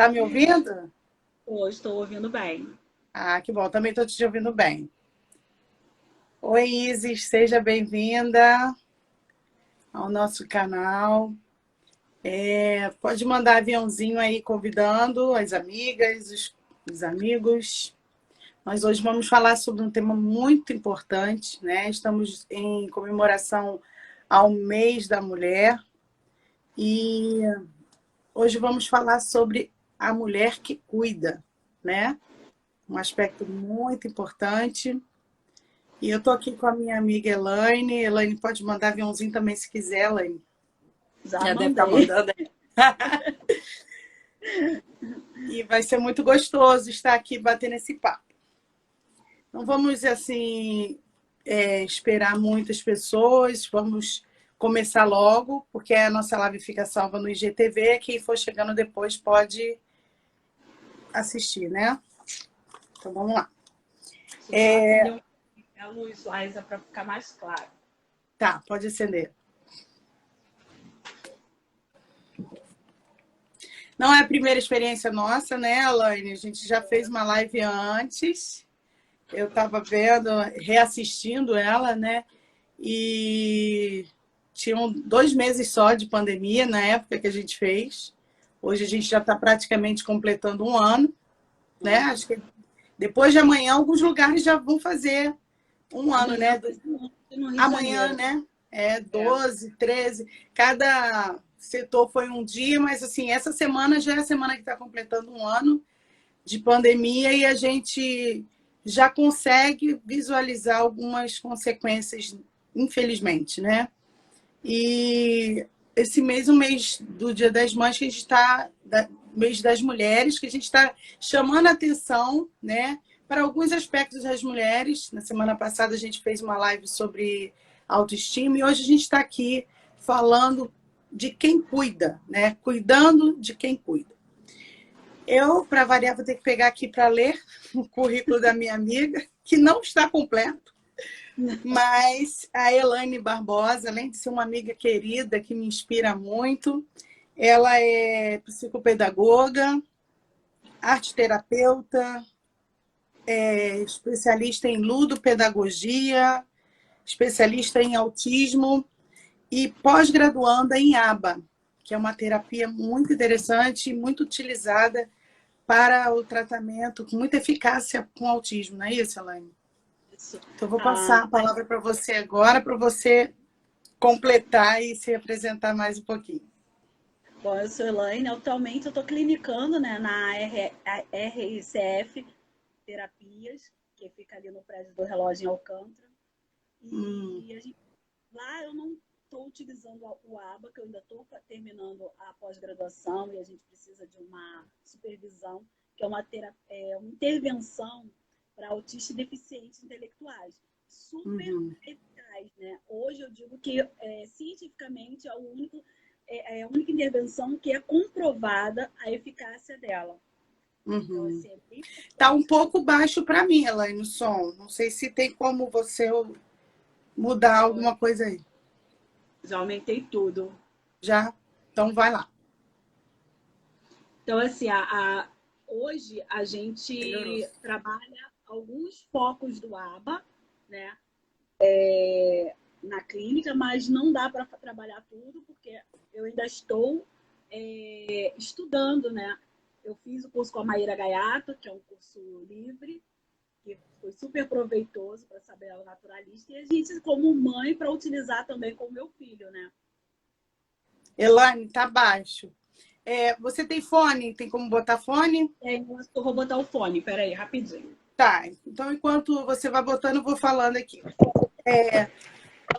Tá me ouvindo? Estou ouvindo bem. Ah, que bom, também estou te ouvindo bem. Oi, Isis, seja bem-vinda ao nosso canal. Pode mandar aviãozinho aí convidando as amigas, os amigos. Nós hoje vamos falar sobre um tema muito importante, né? Estamos em comemoração ao mês da mulher e hoje vamos falar sobre a mulher que cuida, né? Um aspecto muito importante. E eu estou aqui com a minha amiga Elaine. Elaine pode mandar aviãozinho também se quiser, Elaine. Já Já deve estar mandei. mandando. E vai ser muito gostoso estar aqui batendo esse papo. Não vamos, assim, esperar muitas pessoas. Vamos começar logo, porque a nossa live fica salva no IGTV. Quem for chegando depois pode assistir, né? Então, vamos lá. Só acender a luz, Laísa, para ficar mais claro. Tá, pode acender. Não é a primeira experiência nossa, né, Elaine? A gente já fez uma live antes. Eu estava vendo, reassistindo ela, né? E tinham 2 meses só de pandemia na época que a gente fez. Hoje a gente já está praticamente completando um ano, né? Acho que depois de amanhã alguns lugares já vão fazer um ano, Amanhã, né? no Rio de Amanhã, Janeiro. né? 12, 13. Cada setor foi um dia, mas assim, essa semana já é a semana que está completando um ano de pandemia e a gente já consegue visualizar algumas consequências, infelizmente, né? E esse mês, o mês do Dia das Mães, que a gente está, mês das mulheres, que a gente está chamando a atenção, né, para alguns aspectos das mulheres. Na semana passada a gente fez uma live sobre autoestima e hoje a gente está aqui falando de quem cuida, né? Cuidando de quem cuida. Eu, para variar, vou ter que pegar aqui para ler o currículo da minha amiga, que não está completo, mas a Elaine Barbosa, além de ser uma amiga querida que me inspira muito, ela é psicopedagoga, arteterapeuta, especialista em ludopedagogia, especialista em autismo e pós-graduanda em ABA, que é uma terapia muito interessante e muito utilizada para o tratamento com muita eficácia com autismo, não é isso, Elaine? Isso. Então, eu vou passar a palavra para você agora, para você completar e se apresentar mais um pouquinho. Bom, eu sou Elaine. Atualmente eu estou clinicando, né, na RICF Terapias, que fica ali no prédio do Relógio em Alcântara. E lá eu não estou utilizando o ABA, que eu ainda estou terminando a pós-graduação e a gente precisa de uma supervisão, que é uma intervenção para autistas e deficientes intelectuais. Super eficaz, né? Hoje eu digo que cientificamente é a única intervenção que é comprovada a eficácia dela. Então, assim, é bem importante. Tá um pouco baixo para mim, Elaine, o som. Não sei se tem como você mudar alguma coisa aí. Já aumentei tudo. Já? Então vai lá. Então, assim, hoje a gente trabalha alguns focos do ABA, né? Na clínica, mas não dá para trabalhar tudo, porque eu ainda estou estudando, né? Eu fiz o curso com a Maíra Gaiato, que é um curso livre, que foi super proveitoso para saber o naturalista, e a gente, como mãe, para utilizar também com o meu filho, né? Elaine, tá baixo. Você tem fone? Tem como botar fone? Eu vou botar o fone, peraí, rapidinho. Tá, então enquanto você vai botando, eu vou falando aqui.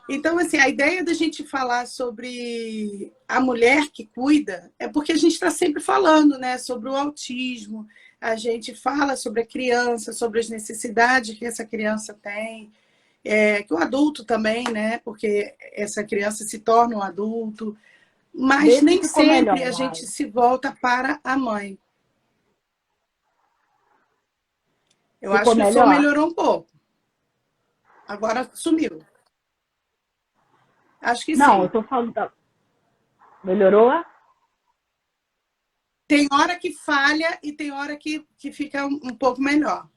Então, assim, a ideia da gente falar sobre a mulher que cuida é porque a gente está sempre falando, né, sobre o autismo, a gente fala sobre a criança, sobre as necessidades que essa criança tem, que o adulto também, né, porque essa criança se torna um adulto, mas nem sempre a gente se volta para a mãe. Eu acho que o som melhorou um pouco. Agora sumiu. Acho que sim. Não, eu tô falando. Melhorou? tem hora que falha e tem hora que fica um pouco melhor.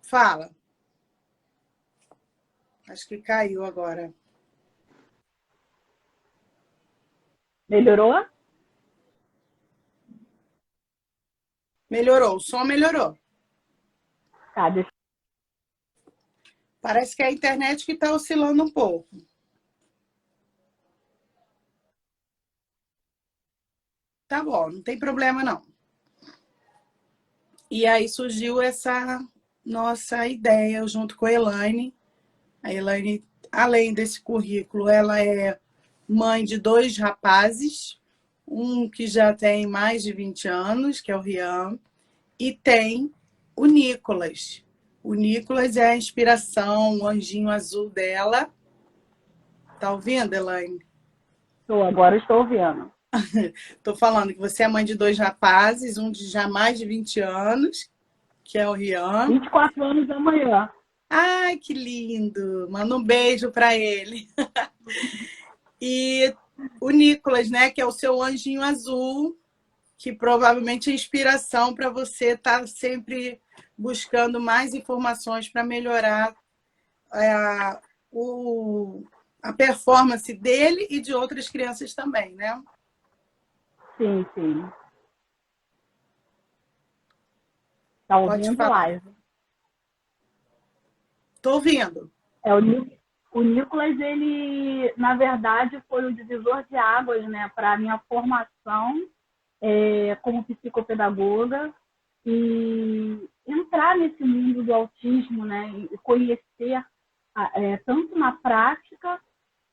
Fala. Acho que caiu agora. Melhorou? Melhorou, o som melhorou. Tá, deixa... Parece que é a internet que está oscilando um pouco. Tá bom, não tem problema não. E aí surgiu essa nossa ideia junto com a Elaine. A Elaine, além desse currículo, ela é mãe de 2 rapazes, um que já tem mais de 20 anos, que é o Rian, e tem o Nicolas. O Nicolas é a inspiração, o anjinho azul dela. Tá ouvindo, Elaine? Agora estou ouvindo. Estou falando que você é mãe de 2 rapazes, um de já mais de 20 anos, que é o Rian. 24 anos amanhã. Ai, que lindo! Manda um beijo para ele. E o Nicolas, né, que é o seu anjinho azul, que provavelmente é inspiração para você estar sempre buscando mais informações para melhorar a performance dele e de outras crianças também, né? Sim, sim. Tá ouvindo live? Tô ouvindo. O Nicolas, ele, na verdade, foi o divisor de águas, né, para a minha formação como psicopedagoga e entrar nesse mundo do autismo, né, e conhecer tanto na prática,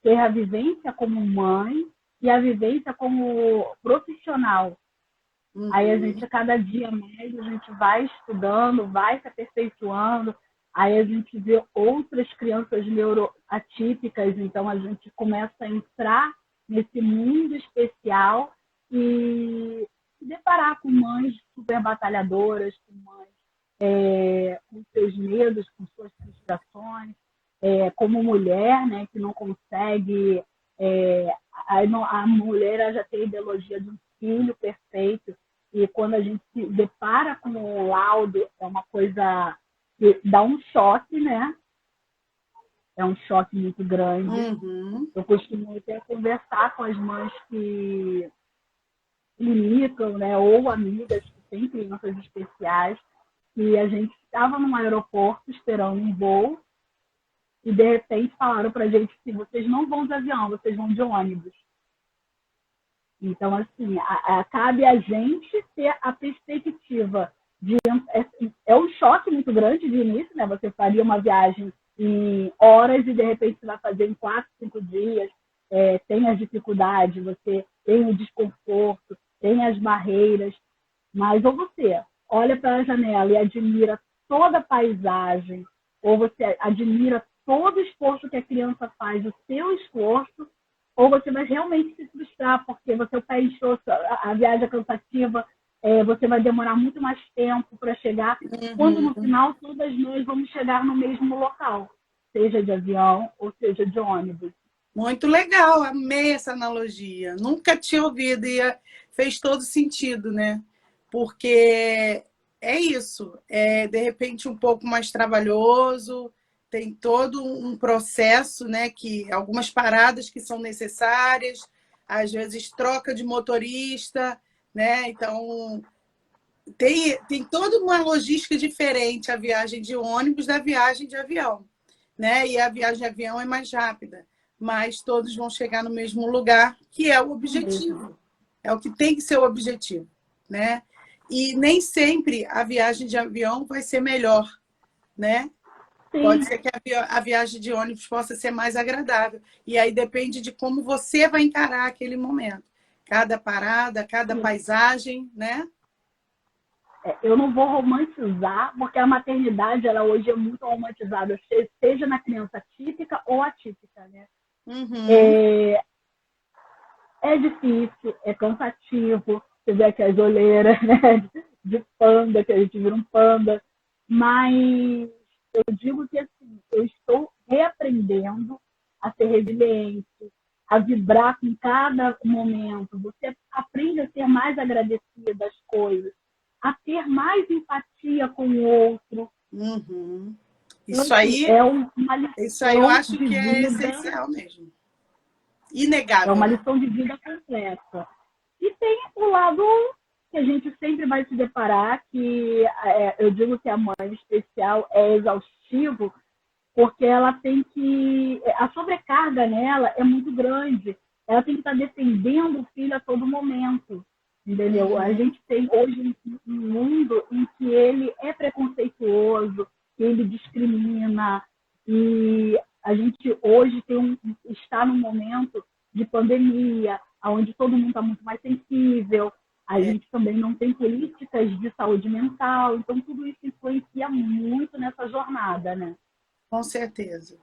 ter a vivência como mãe e a vivência como profissional. Uhum. Aí a gente, cada dia mais, a gente vai estudando, vai se aperfeiçoando, aí a gente vê outras crianças neuroatípicas, então a gente começa a entrar nesse mundo especial e se deparar com mães super batalhadoras, com mães com seus medos, com suas frustrações, como mulher, né, que não consegue... a mulher já tem a ideologia de um filho perfeito, e quando a gente se depara com o laudo, é uma coisa que dá um choque, né? É um choque muito grande. Uhum. Eu costumo até conversar com as mães que limitam, né? Ou amigas que têm crianças especiais, e a gente estava num aeroporto esperando um voo, e de repente falaram pra gente que vocês não vão de avião, vocês vão de ônibus. Então, assim, cabe a gente ter a perspectiva de... É um choque muito grande de início, né? Você faria uma viagem em horas e, de repente, você vai fazer em 4, 5 dias. Tem as dificuldades, você tem o desconforto, tem as barreiras. Mas ou você olha para a janela e admira toda a paisagem, ou você admira todo o esforço que a criança faz, o seu esforço, ou você vai realmente se frustrar, porque você está inchou, a viagem é cansativa, você vai demorar muito mais tempo para chegar, quando no final todas nós vamos chegar no mesmo local, seja de avião ou seja de ônibus. Muito legal, amei essa analogia. Nunca tinha ouvido e fez todo sentido, né? Porque é isso, de repente um pouco mais trabalhoso, tem todo um processo, né, que algumas paradas que são necessárias, às vezes troca de motorista, né? Então tem toda uma logística diferente a viagem de ônibus da viagem de avião, né? E a viagem de avião é mais rápida, mas todos vão chegar no mesmo lugar, que é o objetivo. É o que tem que ser o objetivo, né? E nem sempre a viagem de avião vai ser melhor, né? Sim. Pode ser que a viagem de ônibus possa ser mais agradável. E aí depende de como você vai encarar aquele momento. Cada parada, cada paisagem, né? Eu não vou romantizar, porque a maternidade, ela hoje é muito romantizada, seja na criança típica ou atípica, né? Uhum. É difícil, é cansativo, você vê aqui as olheiras, né, de panda, que a gente vira um panda, mas eu digo que assim, eu estou reaprendendo a ser resiliente, a vibrar com cada momento. Você aprende a ser mais agradecida das coisas, a ter mais empatia com o outro. Uhum. Então, Isso aí, é uma isso aí eu lição acho de que é vida, essencial mesmo. é Inegável, uma né? lição de vida completa. E tem o lado que a gente sempre vai se deparar, que eu digo que a mãe especial é exaustivo, porque ela tem que... A sobrecarga nela é muito grande. Ela tem que estar defendendo o filho a todo momento, entendeu? A gente tem hoje um mundo em que ele é preconceituoso, que ele discrimina, e a gente hoje está num momento de pandemia, onde todo mundo está muito mais sensível, a gente também não tem políticas de saúde mental, então tudo isso influencia muito nessa jornada, né? Com certeza.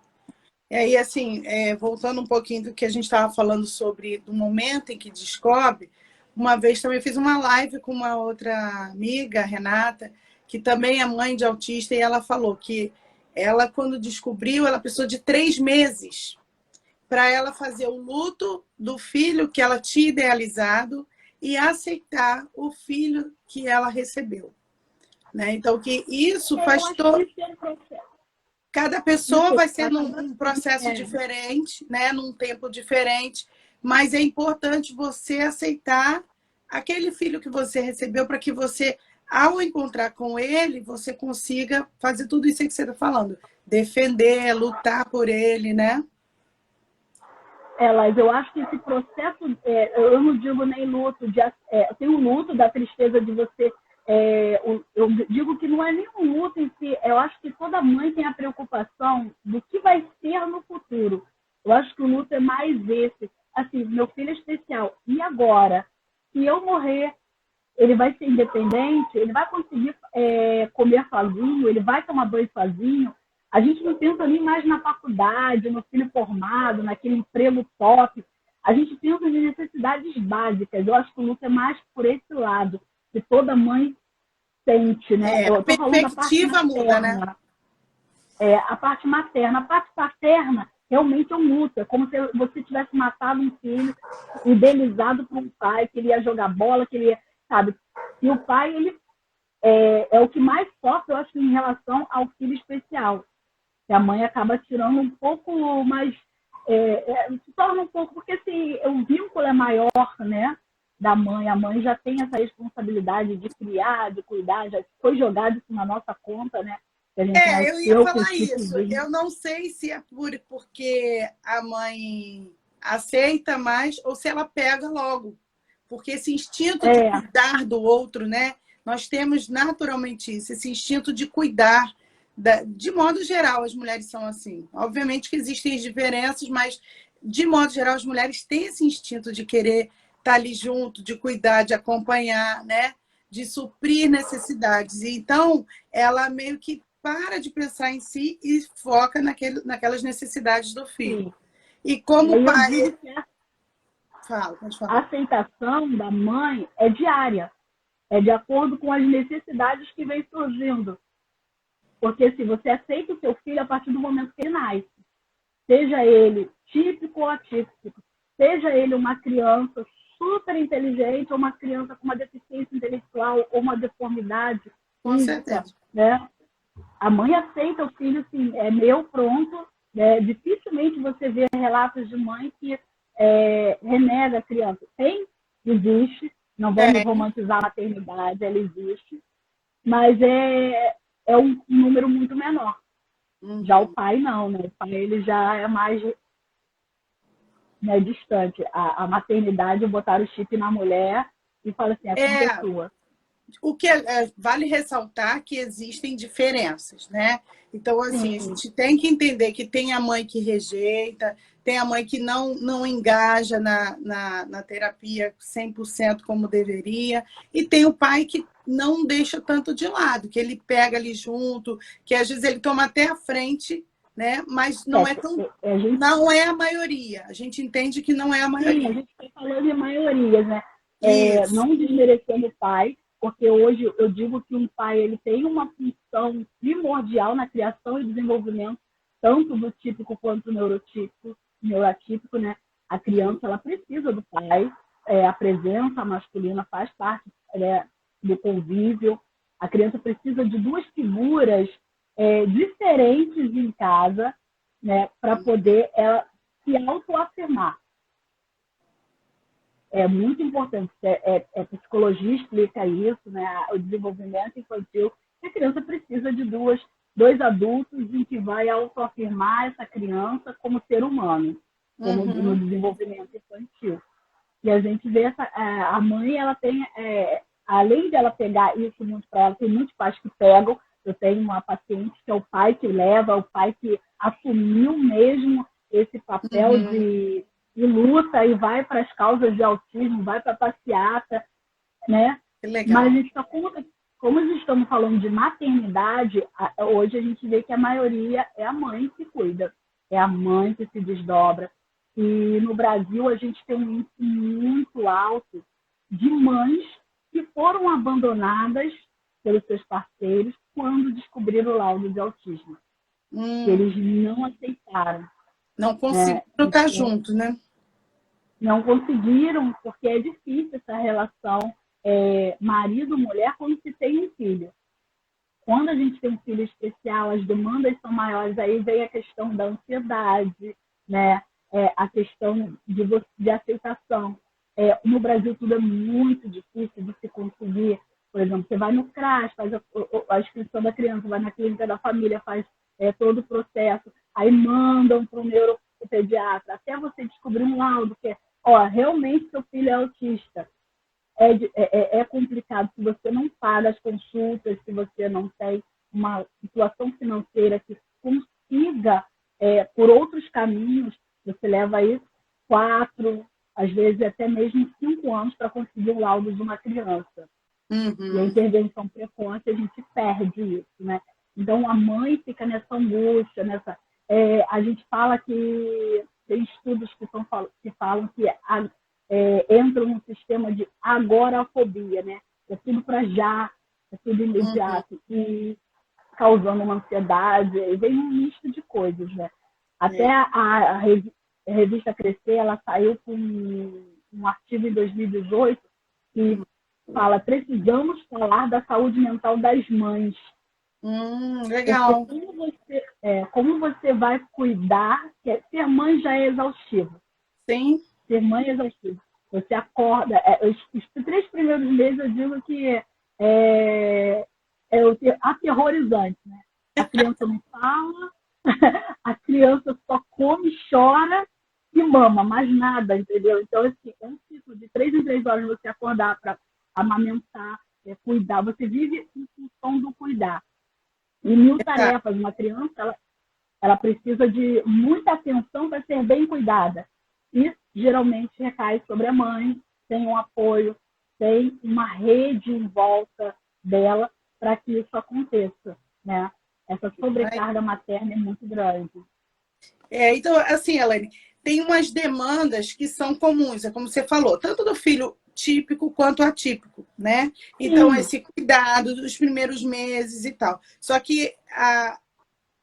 E aí, assim, voltando um pouquinho do que a gente estava falando sobre do momento em que descobre, uma vez também fiz uma live com uma outra amiga, Renata, que também é mãe de autista, e ela falou que ela, quando descobriu, ela precisou de 3 meses para ela fazer o luto do filho que ela tinha idealizado e aceitar o filho que ela recebeu. Né? Então, que isso faz todo... Cada pessoa vai ser num processo diferente, né? Num tempo diferente, mas é importante você aceitar aquele filho que você recebeu para que você, ao encontrar com ele, você consiga fazer tudo isso que você está falando. Defender, lutar por ele, né? Mas eu acho que esse processo, eu não digo nem luto, tem o luto da tristeza de você. Eu digo que não é nem um luto em si, eu acho que toda mãe tem a preocupação do que vai ser no futuro. Eu acho que o luto é mais esse. Assim, meu filho é especial. E agora? Se eu morrer, ele vai ser independente? Ele vai conseguir comer sozinho? Ele vai tomar banho sozinho? A gente não pensa nem mais na faculdade, no filho formado, naquele emprego top. A gente pensa em necessidades básicas. Eu acho que o luto é mais por esse lado, que toda mãe sente, né? A perspectiva muda, né? A parte materna. A parte paterna realmente é um luto. É como se você tivesse matado um filho, idealizado por um pai, que ele ia jogar bola, que ele ia, sabe? E o pai, ele é o que mais sofre, eu acho, em relação ao filho especial. E a mãe acaba tirando um pouco mais... se torna um pouco... Porque assim, o vínculo é maior, né? Da mãe. A mãe já tem essa responsabilidade de criar, de cuidar, já foi jogado isso na nossa conta, né? Que a gente eu ia falar tipo isso. Eu não sei se é porque a mãe aceita mais ou se ela pega logo. Porque esse instinto de cuidar do outro, né? Nós temos naturalmente isso, esse instinto de cuidar. De modo geral, as mulheres são assim. Obviamente que existem as diferenças, mas, de modo geral, as mulheres têm esse instinto de querer estar ali junto, de cuidar, de acompanhar, né? De suprir necessidades. E, então, ela meio que para de pensar em si e foca naquelas necessidades do filho. Sim. E como pai... pode falar. A aceitação da mãe é diária. É de acordo com as necessidades que vem surgindo. Porque se você aceita o seu filho a partir do momento que ele nasce, seja ele típico ou atípico, seja ele uma criança super inteligente ou uma criança com uma deficiência intelectual ou uma deformidade física, né? A mãe aceita o filho, assim, é meu, pronto. Dificilmente você vê relatos de mãe que renega a criança. Existe, não vamos romantizar a maternidade, ela existe, mas é um número muito menor. Já o pai não, né? O pai ele já é mais distante. A maternidade, botar o chip na mulher e fala assim, a culpa é sua. O que vale ressaltar que existem diferenças, né? Então, assim, a gente tem que entender que tem a mãe que rejeita, tem a mãe que não engaja na terapia 100% como deveria, e tem o pai que não deixa tanto de lado, que ele pega ali junto, que às vezes ele toma até a frente, né? Mas não não é a maioria. A gente entende que não é a maioria. Sim, a gente está falando de maiorias, né? Não desmerecendo o pai, porque hoje eu digo que um pai ele tem uma função primordial na criação e desenvolvimento, tanto do típico quanto do neurotípico. neuroatípico, né? A criança ela precisa do pai, a presença masculina faz parte, né, do convívio. A criança precisa de duas figuras diferentes em casa, né, para poder ela se autoafirmar. É muito importante. A psicologia explica isso, né? O desenvolvimento infantil. A criança precisa de dois adultos em que vai autoafirmar essa criança como ser humano, como no desenvolvimento infantil. E a gente vê a mãe, ela tem, além de ela pegar isso muito para ela, tem muitos pais que pegam. Eu tenho uma paciente que é o pai que leva, o pai que assumiu mesmo esse papel de luta e vai para as causas de autismo, vai para a passeata, né? Que legal. Mas como estamos falando de maternidade, hoje a gente vê que a maioria é a mãe que cuida, é a mãe que se desdobra. E no Brasil a gente tem um índice muito alto de mães que foram abandonadas pelos seus parceiros quando descobriram o laudo de autismo. Eles não aceitaram. Não conseguiram estar junto, né? Não conseguiram, porque é difícil essa relação marido-mulher quando se tem um filho. Quando a gente tem um filho especial, as demandas são maiores, aí vem a questão da ansiedade, né? A questão de aceitação. No Brasil tudo é muito difícil de se conseguir. Por exemplo, você vai no CRAS, faz a inscrição da criança, vai na clínica da família, faz todo o processo, aí mandam para o neuropediatra, até você descobrir um laudo que realmente seu filho é autista. É complicado se você não paga as consultas, se você não tem uma situação financeira que consiga, por outros caminhos, você leva aí 4, às vezes até mesmo 5 anos para conseguir o laudo de uma criança. E a intervenção precoce, a gente perde isso, né? Então, a mãe fica nessa angústia, a gente fala que tem estudos que falam que entram num sistema de agorafobia, né? É tudo para já, é tudo imediato, e causando uma ansiedade, e vem um misto de coisas, né? Até a revista Crescer, ela saiu com um artigo em 2018 que fala: precisamos falar da saúde mental das mães. Legal. Como você vai cuidar, ser mãe já é exaustivo. Sim. Ser mãe é exaustivo. Você acorda, os 3 primeiros meses eu digo que é aterrorizante, né? A criança não fala, a criança só come, chora e mama, mais nada, entendeu? Então, assim, é um ciclo de 3 em 3 horas você acordar para amamentar, cuidar. Você vive em função do cuidar. E 1000 tarefas. Uma criança, ela precisa de muita atenção para ser bem cuidada. E geralmente recai sobre a mãe, tem um apoio, tem uma rede em volta dela para que isso aconteça, né? Essa sobrecarga materna é muito grande. Então, assim, Elaine, tem umas demandas que são comuns, como você falou, tanto do filho típico quanto atípico, né? Então, esse cuidado dos primeiros meses e tal. Só que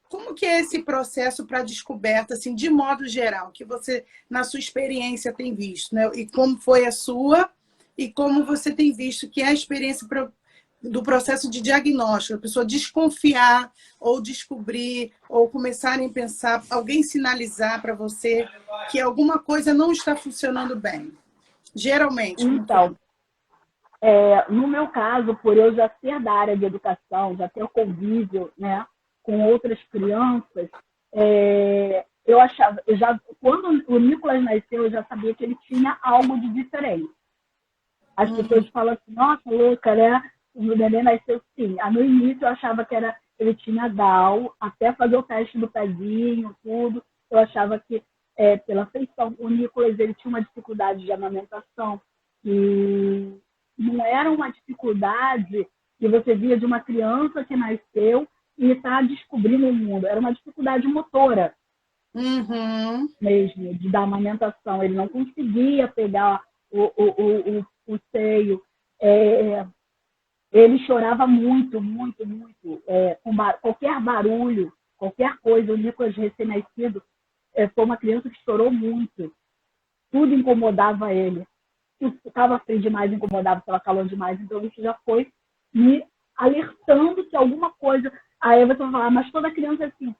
como que é esse processo para descoberta, assim, de modo geral, que você, na sua experiência, tem visto, né? E como foi a sua e como você tem visto que é a experiência do processo de diagnóstico, a pessoa desconfiar ou descobrir ou começarem a pensar, alguém sinalizar para você que alguma coisa não está funcionando bem. Geralmente. Então, no meu caso, por eu já ser da área de educação, já ter o convívio, né, com outras crianças, eu achava, quando o Nicolas nasceu, eu já sabia que ele tinha algo de diferente. As pessoas falam assim: nossa, louca, né? O neném nasceu sim. No início eu achava que ele tinha Down, até fazer o teste do pezinho, tudo. Eu achava que, pela feição, o Nicolas ele tinha uma dificuldade de amamentação, que não era uma dificuldade que você via de uma criança que nasceu e está descobrindo o mundo. Era uma dificuldade motora mesmo, de dar amamentação. Ele não conseguia pegar o seio. Ele chorava muito, muito, muito. Com qualquer barulho, qualquer coisa, o Nicolas recém-nascido, foi uma criança que chorou muito. Tudo incomodava ele. Se estava frio demais, incomodava, se estava calor demais. Então, isso já foi me alertando que alguma coisa... Aí você vai falar, mas toda criança é assim.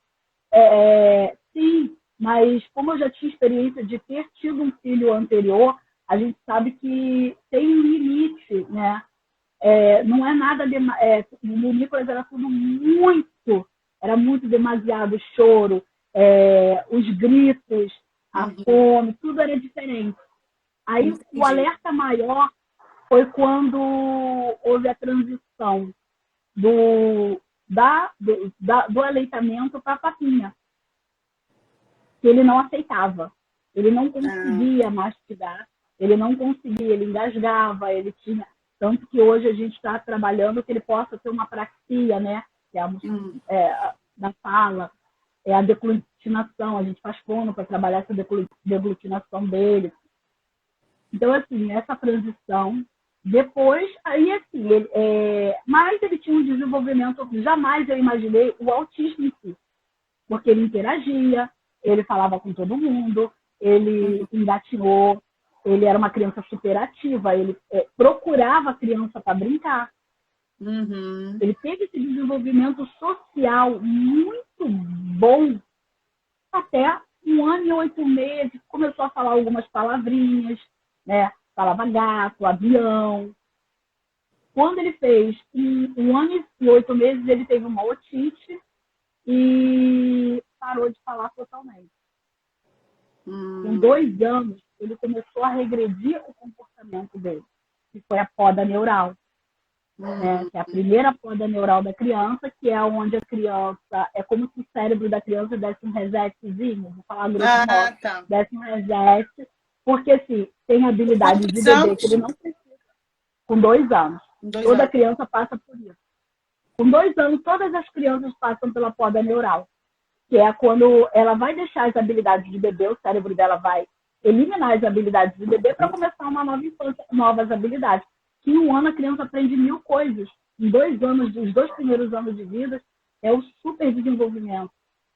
Sim, mas como eu já tinha experiência de ter tido um filho anterior, a gente sabe que tem um limite, né? Não é nada... no Nicolas era muito demasiado choro, os gritos, a fome, tudo era diferente. Aí o alerta maior foi quando houve a transição do aleitamento para a papinha, que ele não aceitava. Ele não conseguia mastigar, ele não conseguia, ele engasgava, ele tinha... Tanto que hoje a gente está trabalhando que ele possa ter uma praxia, né? Que é da fala, a deglutinação, a gente faz fono para trabalhar essa deglutinação dele. Então, assim, essa transição, depois, aí assim, mas ele tinha um desenvolvimento, jamais eu imaginei o autismo em si, porque ele interagia, ele falava com todo mundo, ele engatinhou, ele era uma criança superativa, ele procurava a criança para brincar. Ele teve esse desenvolvimento social muito bom até 1 ano e 8 meses. Começou a falar algumas palavrinhas, né? Falava gato, avião. Quando ele fez 1 ano e 8 meses, ele teve uma otite e parou de falar totalmente. Com 2 anos, ele começou a regredir o comportamento dele, que foi a poda neural. Que é a primeira poda neural da criança, que é onde a criança... É como se o cérebro da criança desse um resetzinho. Vou falar grosso modo. Tá. Desse um reset. Porque, assim, tem habilidades de bebê que ele não precisa. Com 2 anos. Toda criança passa por isso. Com 2 anos, todas as crianças passam pela poda neural. Que é quando ela vai deixar as habilidades de bebê, o cérebro dela vai eliminar as habilidades de bebê para começar uma nova infância, novas habilidades. Que em 1 ano a criança aprende 1000 coisas. Em 2 anos, os 2 primeiros anos de vida, é o super desenvolvimento.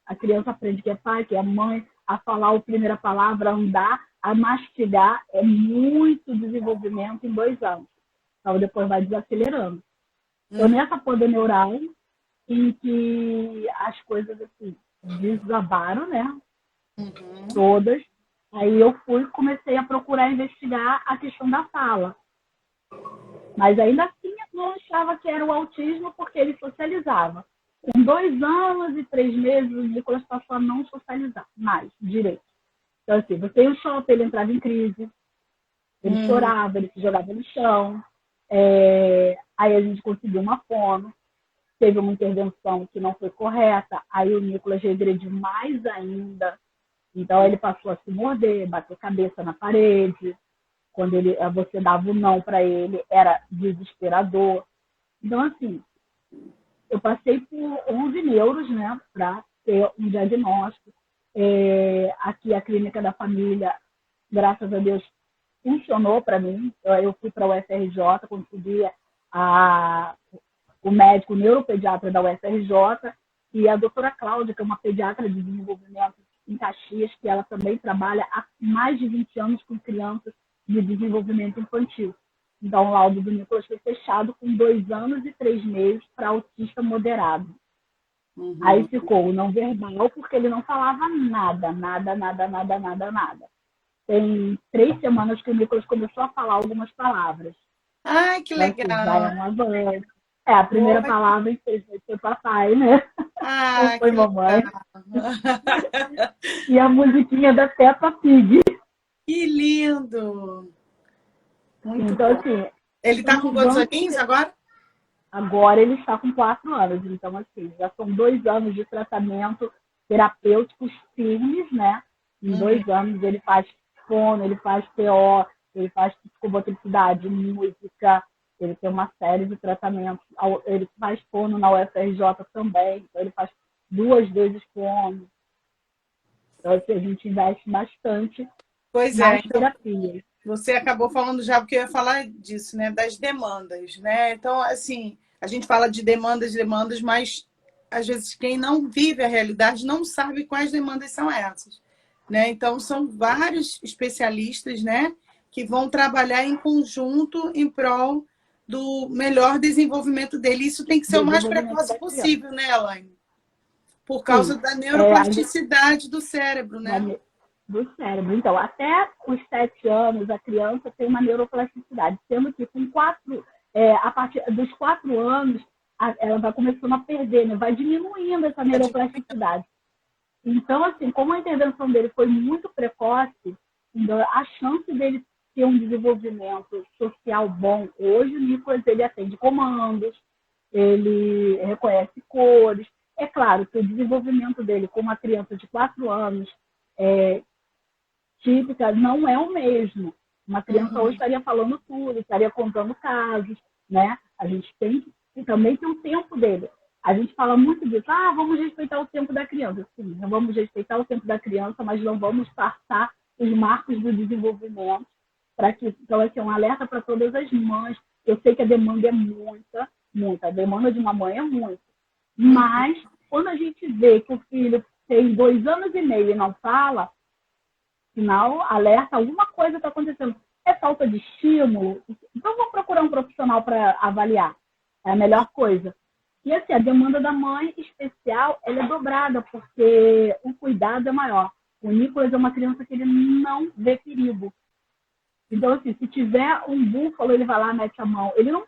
A criança aprende que é pai, que é mãe, a falar a primeira palavra, a andar, a mastigar. É muito desenvolvimento em 2 anos. Então, depois vai desacelerando. Então, nessa poda neural, em que as coisas assim, desabaram, né? Todas. Aí eu comecei a procurar investigar a questão da fala. Mas ainda assim eu não achava que era o autismo porque ele socializava. Com 2 anos e 3 meses, o Nicolas passou a não socializar mais direito. Então, assim, você ia no shopping, ele entrava em crise, ele chorava, ele se jogava no chão. Aí a gente conseguiu uma fono, teve uma intervenção que não foi correta, aí o Nicolas regrediu mais ainda. Então, ele passou a se morder, bater cabeça na parede. Quando você dava o não para ele, era desesperador. Então, assim, eu passei por 11 neuros, né, para ter um diagnóstico. Aqui, a clínica da família, graças a Deus, funcionou para mim. Eu fui para a UFRJ, consegui o médico o neuropediatra da UFRJ e a doutora Cláudia, que é uma pediatra de desenvolvimento em Caxias, que ela também trabalha há mais de 20 anos com crianças de desenvolvimento infantil. Então, o laudo do Nicolas foi fechado com 2 anos e 3 meses para autista moderado. Aí ficou o não verbal, porque ele não falava nada. Tem 3 semanas que o Nicolas começou a falar algumas palavras. Ai, que legal! Então, assim, já é um avanço. A primeira palavra, infelizmente, foi papai, né? Ah, foi mamãe. E a musiquinha da Peppa Pig. Que lindo! Muito então, bom. assim... Ele está com quantos aninhos agora? Agora ele está com 4 anos. Então, assim, já são 2 anos de tratamento terapêuticos firmes, né? Em 2 anos ele faz fono, ele faz TO, ele faz psicomotricidade, música, ele tem uma série de tratamentos. Ele faz fono na UFRJ também, então ele faz 2 vezes fono. Então, assim, a gente investe bastante nas terapias. Você acabou falando já, porque eu ia falar disso, né? Das demandas, né? Então, assim, a gente fala de demandas, mas às vezes quem não vive a realidade não sabe quais demandas são essas. né? Então, são vários especialistas, né, que vão trabalhar em conjunto em prol do melhor desenvolvimento dele. Isso tem que ser o mais Desenvolvimento precoce da criança. possível, né, Elaine? Por causa Sim, da a gente, neuroplasticidade do cérebro, né? do cérebro. Então, até os 7 anos, a criança tem uma neuroplasticidade, sendo que com a partir dos 4 anos, ela vai começando a perder, né? Vai diminuindo essa neuroplasticidade. Então, assim, como a intervenção dele foi muito precoce, então, a chance dele ter um desenvolvimento social bom, hoje o Nicolas ele atende comandos, ele reconhece cores. É claro que o desenvolvimento dele com uma criança de 4 anos típica não é o mesmo. Uma criança hoje estaria falando tudo, estaria contando casos, né? A gente tem que também ter o tempo dele. A gente fala muito disso, vamos respeitar o tempo da criança. Sim, vamos respeitar o tempo da criança, mas não vamos passar os marcos do desenvolvimento para que, então, assim, um alerta para todas as mães. Eu sei que a demanda é muita, muita. A demanda de uma mãe é muita. Mas, quando a gente vê que o filho tem 2 anos e meio e não fala, sinal, alerta, alguma coisa está acontecendo. É falta de estímulo? Então, vamos procurar um profissional para avaliar. É a melhor coisa. E, assim, a demanda da mãe especial, ela é dobrada, porque o cuidado é maior. O Nicolas é uma criança que ele não vê perigo. Então, assim, se tiver um búfalo, ele vai lá, mete a mão. Ele não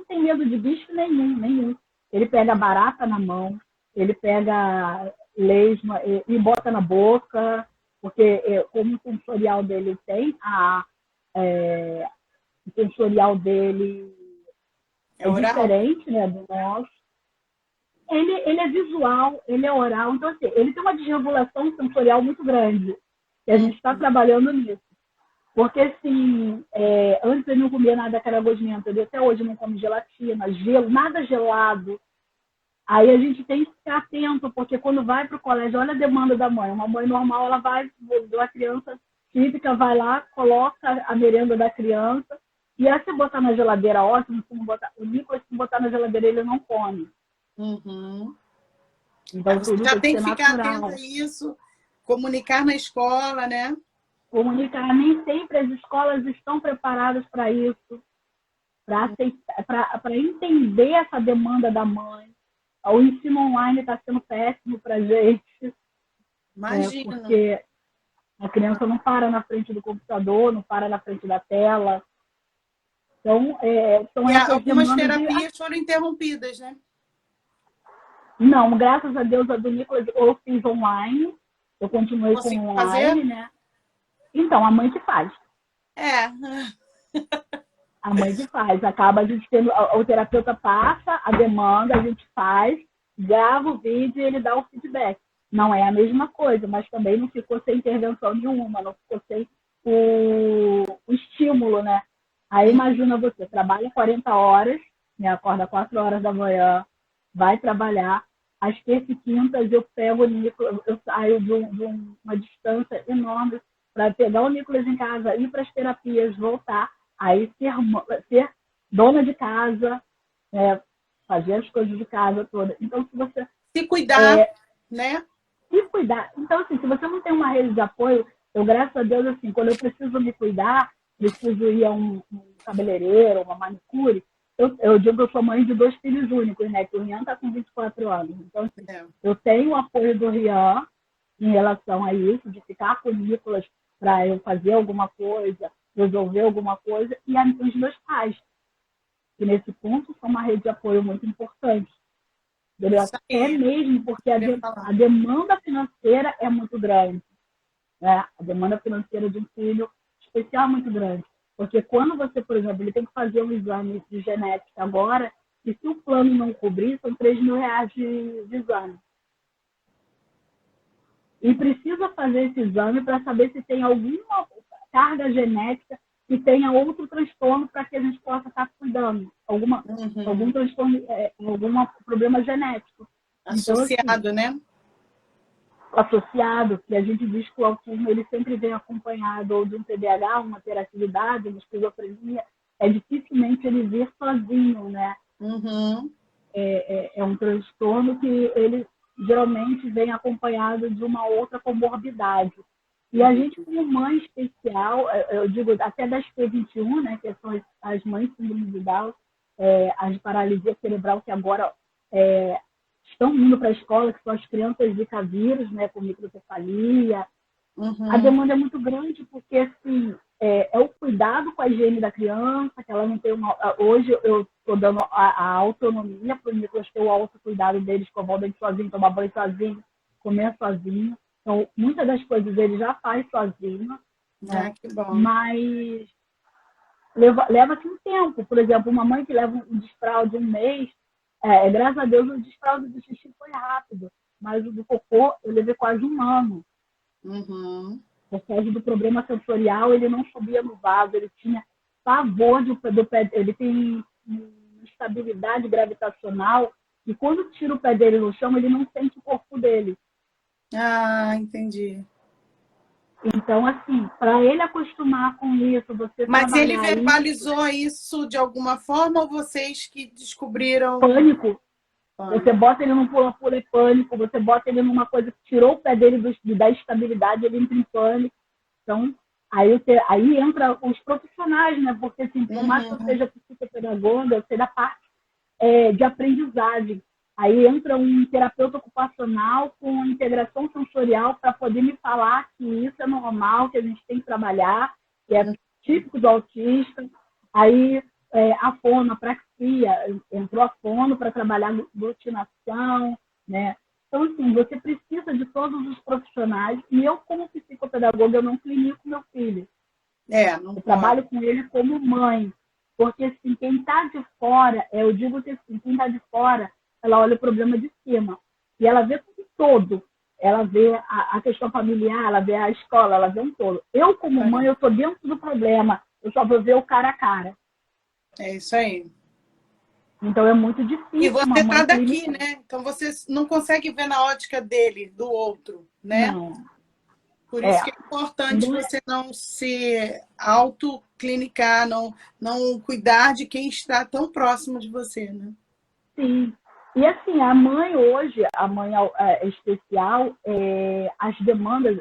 tem medo de bicho nenhum. Ele pega barata na mão, ele pega lesma e bota na boca, porque como o sensorial dele o sensorial dele é diferente, né, do nosso. Ele é visual, ele é oral, então assim, ele tem uma desregulação sensorial muito grande. E a gente está trabalhando nisso. Porque, assim, antes ele não comia nada que era gosmento, ele até hoje não come gelatina, gelo, nada gelado. Aí a gente tem que ficar atento, porque quando vai para o colégio, olha a demanda da mãe. Uma mãe normal, ela vai, a criança típica vai lá, coloca a merenda da criança, e aí se botar na geladeira, ótimo, se não botar, o Nicolas, se botar na geladeira, ele não come. Então, Você tudo já tem que tem ser que ficar atento natural. a isso, comunicar na escola, né? Comunicar, nem sempre as escolas estão preparadas para isso, para entender essa demanda da mãe. O ensino online está sendo péssimo para a gente, Imagina. porque a criança não para na frente do computador, não para na frente da tela. Então, são essas algumas demandas terapias foram interrompidas, né? Não, graças a Deus, a do Nicolas eu fiz online. Eu continuei com Conseguiu online, fazer? né? Então, a mãe que faz. A mãe que faz. Acaba a gente tendo... O terapeuta passa a demanda, a gente faz, grava o vídeo e ele dá o feedback. Não é a mesma coisa, mas também não ficou sem intervenção nenhuma, não ficou sem o estímulo, né? Aí imagina você, trabalha 40 horas, né? Acorda 4 horas da manhã, vai trabalhar. Às terças e quintas eu pego o Nicolas, eu saio de uma distância enorme para pegar o Nicolas em casa, ir para as terapias, voltar, aí ser dona de casa, fazer as coisas de casa toda. Então, se você... Se cuidar, né? Se cuidar. Então, assim, se você não tem uma rede de apoio, eu, graças a Deus, assim, quando eu preciso me cuidar, preciso ir a um cabeleireiro, uma manicure, eu digo que eu sou mãe de 2 filhos únicos, né? Que o Rian está com 24 anos. Então, assim, eu tenho o apoio do Rian em relação a isso, de ficar com o Nicolas para eu fazer alguma coisa, resolver alguma coisa, e os meus pais, que nesse ponto são uma rede de apoio muito importante. Até mesmo porque a demanda financeira é muito grande. Né? A demanda financeira de um filho especial é muito grande. Porque quando você, por exemplo, ele tem que fazer um exame de genética agora, e se o plano não cobrir, são R$3.000 de exame. E precisa fazer esse exame para saber se tem alguma carga genética que tenha outro transtorno para que a gente possa estar cuidando. Algum transtorno, algum problema genético. Associado, então, assim, né? Associado, que a gente diz que o autismo ele sempre vem acompanhado ou de um TDAH, uma hiperatividade, uma esquizofrenia, dificilmente ele vir sozinho, né? É um transtorno que ele geralmente vem acompanhado de uma outra comorbidade. E a gente, como mãe especial, eu digo até das P21, né, que são as mães síndrome de Down, as de paralisia cerebral, que agora estão indo para a escola, que são as crianças Zika vírus, né, com microcefalia. A demanda é muito grande, porque assim, é o cuidado com a higiene da criança, que ela não tem uma... Hoje eu estou dando a autonomia para o Nicolas ter o autocuidado dele, escovar o dente sozinho, tomar banho sozinho, comer sozinho. Então, muitas das coisas ele já faz sozinho, né? Que bom. Mas leva-se um tempo. Por exemplo, uma mãe que leva um desfralde de um mês, graças a Deus o desfralde do xixi foi rápido, mas o do cocô eu levei quase um ano. Por causa do problema sensorial, ele não subia no vaso, ele tinha pavor do pé, ele tem instabilidade gravitacional, e quando tira o pé dele no chão, ele não sente o corpo dele. Ah, entendi. Então, assim, para ele acostumar com isso, você Mas ele trabalhar verbalizou isso de alguma forma ou vocês que descobriram? Pânico. Você bota ele num pula-pula e pânico, você bota ele numa coisa que tirou o pé dele da estabilidade, ele entra em pânico. Então, aí entra os profissionais, né? Porque, assim, por mais que eu seja psicopedagoga, eu sei da parte de aprendizagem. Aí entra um terapeuta ocupacional com integração sensorial para poder me falar que isso é normal, que a gente tem que trabalhar, que é típico do autista. Aí a fonopraxia, entrou a fono para trabalhar glutinação, né? Então, assim, você precisa de todos os profissionais. E eu, como psicopedagoga, eu não clinico meu filho. Não eu trabalho com ele como mãe. Porque, assim, quem está de fora, eu digo que, assim, quem está de fora, ela olha o problema de cima. E ela vê tudo todo. Ela vê a questão familiar, ela vê a escola, ela vê um todo. Eu, como mãe, eu estou dentro do problema. Eu só vou ver o cara a cara. É isso aí. Então, é muito difícil. E você está daqui, né? Então, você não consegue ver na ótica dele, do outro, né? Não. Por isso que é importante você não se autoclinicar, não cuidar de quem está tão próximo de você, né? Sim. E assim, a mãe hoje, a mãe especial, as demandas,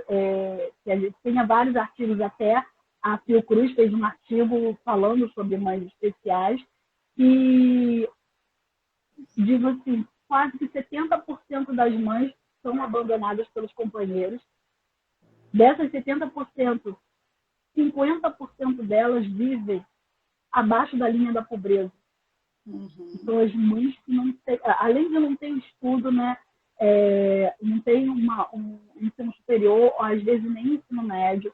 que a gente tenha vários artigos até, a Fiocruz fez um artigo falando sobre mães especiais, e digo assim, quase que 70% das mães são abandonadas pelos companheiros. Dessas 70%, 50% delas vivem abaixo da linha da pobreza. Então, as mães que não têm, além de não ter estudo, né, não tem um ensino superior, ou às vezes nem ensino médio,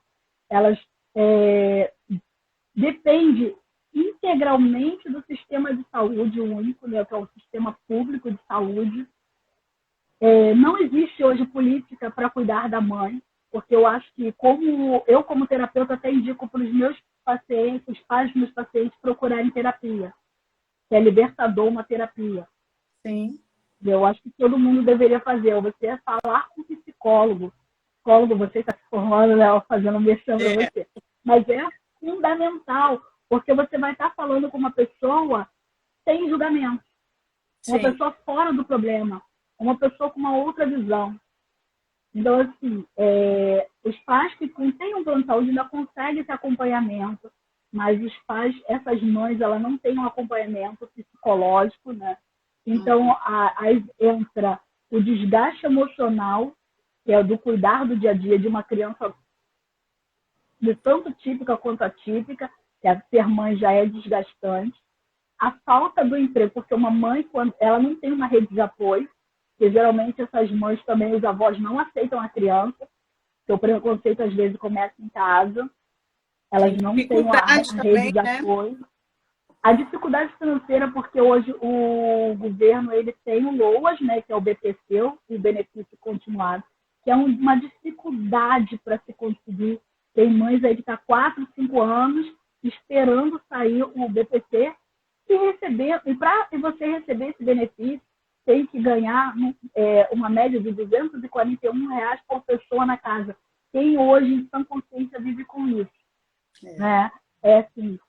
elas dependem integralmente do sistema de saúde único, né, que é o sistema público de saúde. Não existe hoje política para cuidar da mãe, porque eu acho que, como terapeuta, até indico para os meus pacientes, os pais dos meus pacientes, procurarem terapia. Que é libertador uma terapia. Sim. Eu acho que todo mundo deveria fazer. Você falar com o psicólogo. Psicólogo, você está se formando, né, fazendo mexendo para você. Mas é fundamental, porque você vai estar falando com uma pessoa sem julgamento. Uma pessoa fora do problema. Uma pessoa com uma outra visão. Então, assim, os pais que têm um plano de saúde ainda conseguem esse acompanhamento, mas os pais, essas mães, elas não têm um acompanhamento psicológico, né? Então, aí entra o desgaste emocional, que é do cuidar do dia a dia de uma criança de tanto típica quanto atípica, que ser mãe já é desgastante. A falta do emprego, porque uma mãe, quando ela não tem uma rede de apoio, porque geralmente essas mães também, os avós não aceitam a criança, porque o preconceito às vezes começa em casa. Elas não têm a rede de apoio. A dificuldade financeira, porque hoje o governo ele tem o LOAS, né, que é o BPC, o benefício continuado, que é uma dificuldade para se conseguir. Tem mães aí que estão 4, 5 anos esperando sair o BPC e para você receber esse benefício, tem que ganhar uma média de R$241 por pessoa na casa. Quem hoje, em sã consciência, vive com isso? Né? Assim,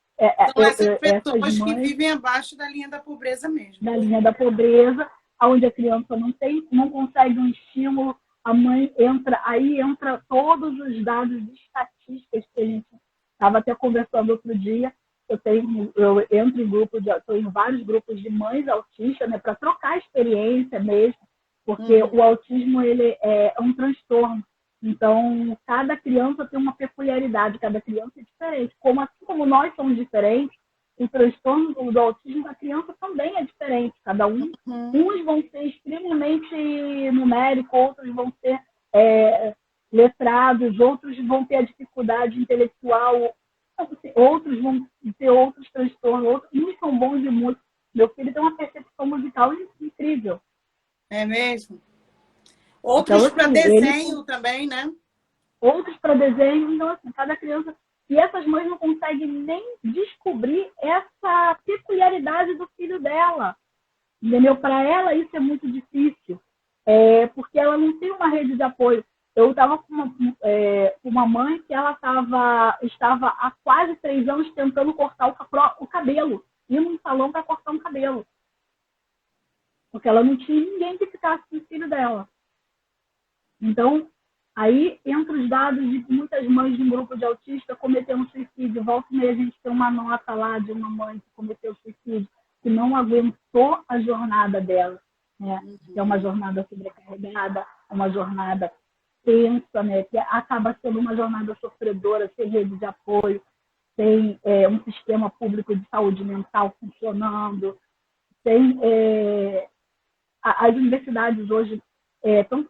são essas pessoas mães, que vivem abaixo da linha da pobreza mesmo. Da linha da pobreza, onde a criança não consegue um estímulo a mãe entra, aí entra todos os dados de estatísticas que a gente estava até conversando outro dia. Eu entro em estou em vários grupos de mães autistas, né, para trocar experiência mesmo, porque o autismo ele é um transtorno. Então, cada criança tem uma peculiaridade, cada criança é diferente. Assim como nós somos diferentes, o transtorno do autismo da criança também é diferente. Cada uns vão ser extremamente numéricos, outros vão ser letrados, outros vão ter a dificuldade intelectual, outros vão ter outros transtornos, uns são bons de música. Meu filho tem uma percepção musical incrível. É mesmo? Outros então, para assim, desenho também, né? Outros para desenho. Então, assim, cada criança... E essas mães não conseguem nem descobrir essa peculiaridade do filho dela. Entendeu? Para ela, isso é muito difícil. Porque ela não tem uma rede de apoio. Eu estava com uma mãe que ela estava há quase 3 anos tentando cortar o cabelo. Ir num salão para cortar um cabelo. Porque ela não tinha ninguém que ficasse com o filho dela. Então, aí entra os dados de que muitas mães de um grupo de autistas cometeram suicídio. Volta e meia a gente tem uma nota lá de uma mãe que cometeu suicídio, que não aguentou a jornada dela. Né? É uma jornada sobrecarregada, uma jornada tensa, né? Que acaba sendo uma jornada sofredora, sem rede de apoio, sem um sistema público de saúde mental funcionando, sem... As universidades hoje estão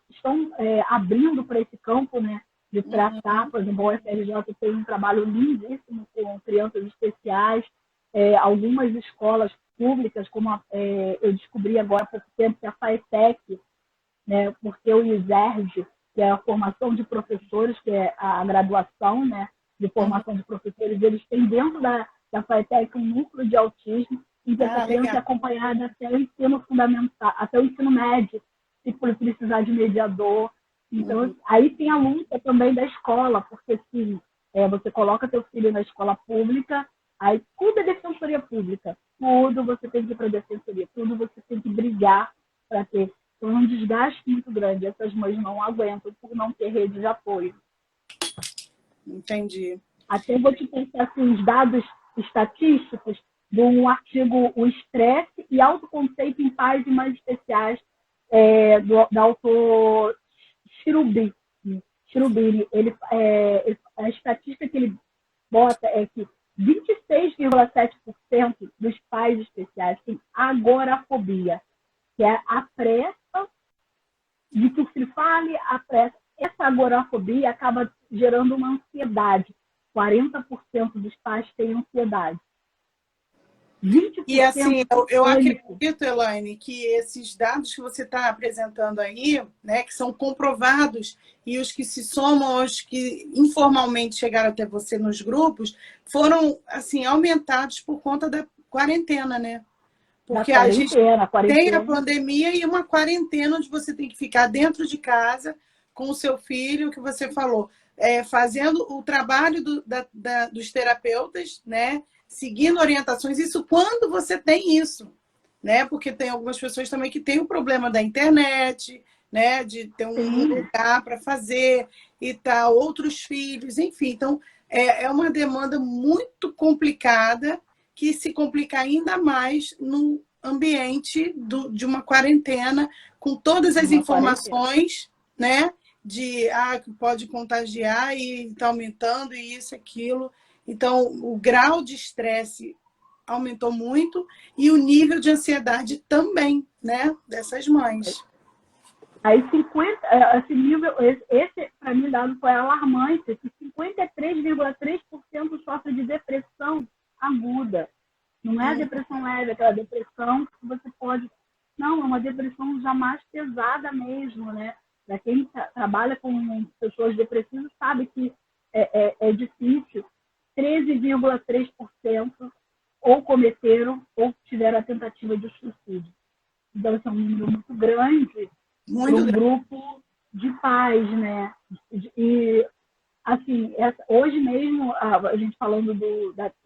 abrindo para esse campo, né, de tratar, por exemplo, o UFRJ tem um trabalho lindíssimo com crianças especiais, algumas escolas públicas, como eu descobri agora há pouco tempo, que é a FAETEC, né, porque o ISERJ, que é a formação de professores, que é a graduação, né, de formação de professores, eles têm dentro da FAETEC um núcleo de autismo, em que essa criança é acompanhada até o ensino fundamental, até o ensino médio, se for precisar de mediador. Então, aí tem a luta também da escola, porque se você coloca seu filho na escola pública, aí tudo é defensoria pública, tudo você tem que ir para a defensoria, tudo você tem que brigar para ter. Então, é um desgaste muito grande. Essas mães não aguentam por não ter rede de apoio. Entendi. Até vou te pensar assim, os dados estatísticos do artigo O Estresse e Autoconceito em Pais e Mães Especiais, da autor Cherubini. A estatística que ele bota é que 26,7% dos pais especiais têm agorafobia, que é a pressa de que o filho fale, a pressa. Essa agorafobia acaba gerando uma ansiedade. 40% dos pais têm ansiedade. 20% e assim, eu acredito, Elaine, que esses dados que você está apresentando aí, né, que são comprovados, e os que se somam aos que informalmente chegaram até você nos grupos, foram assim, aumentados por conta da quarentena, né? Porque a gente tem a pandemia e uma quarentena onde você tem que ficar dentro de casa com o seu filho, que você falou, fazendo o trabalho dos terapeutas, né? Seguindo orientações, isso quando você tem isso, né? Porque tem algumas pessoas também que têm o problema da internet, né? De ter um lugar para fazer e tal, outros filhos, enfim. Então, é uma demanda muito complicada que se complica ainda mais no ambiente de uma quarentena, com todas as informações, né? De que pode contagiar e está aumentando, e isso, aquilo. Então, o grau de estresse aumentou muito e o nível de ansiedade também, né, dessas mães. Aí, esse nível, esse para mim, dado foi alarmante, que 53,3% sofre de depressão aguda. Não é a depressão leve, aquela depressão que você pode... Não, é uma depressão já mais pesada mesmo, né? Para quem trabalha com pessoas depressivas sabe que é difícil. 13,3% ou cometeram ou tiveram a tentativa de suicídio. Então, esse é um número muito grande para um grupo de pais, né? E, assim, hoje mesmo, a gente falando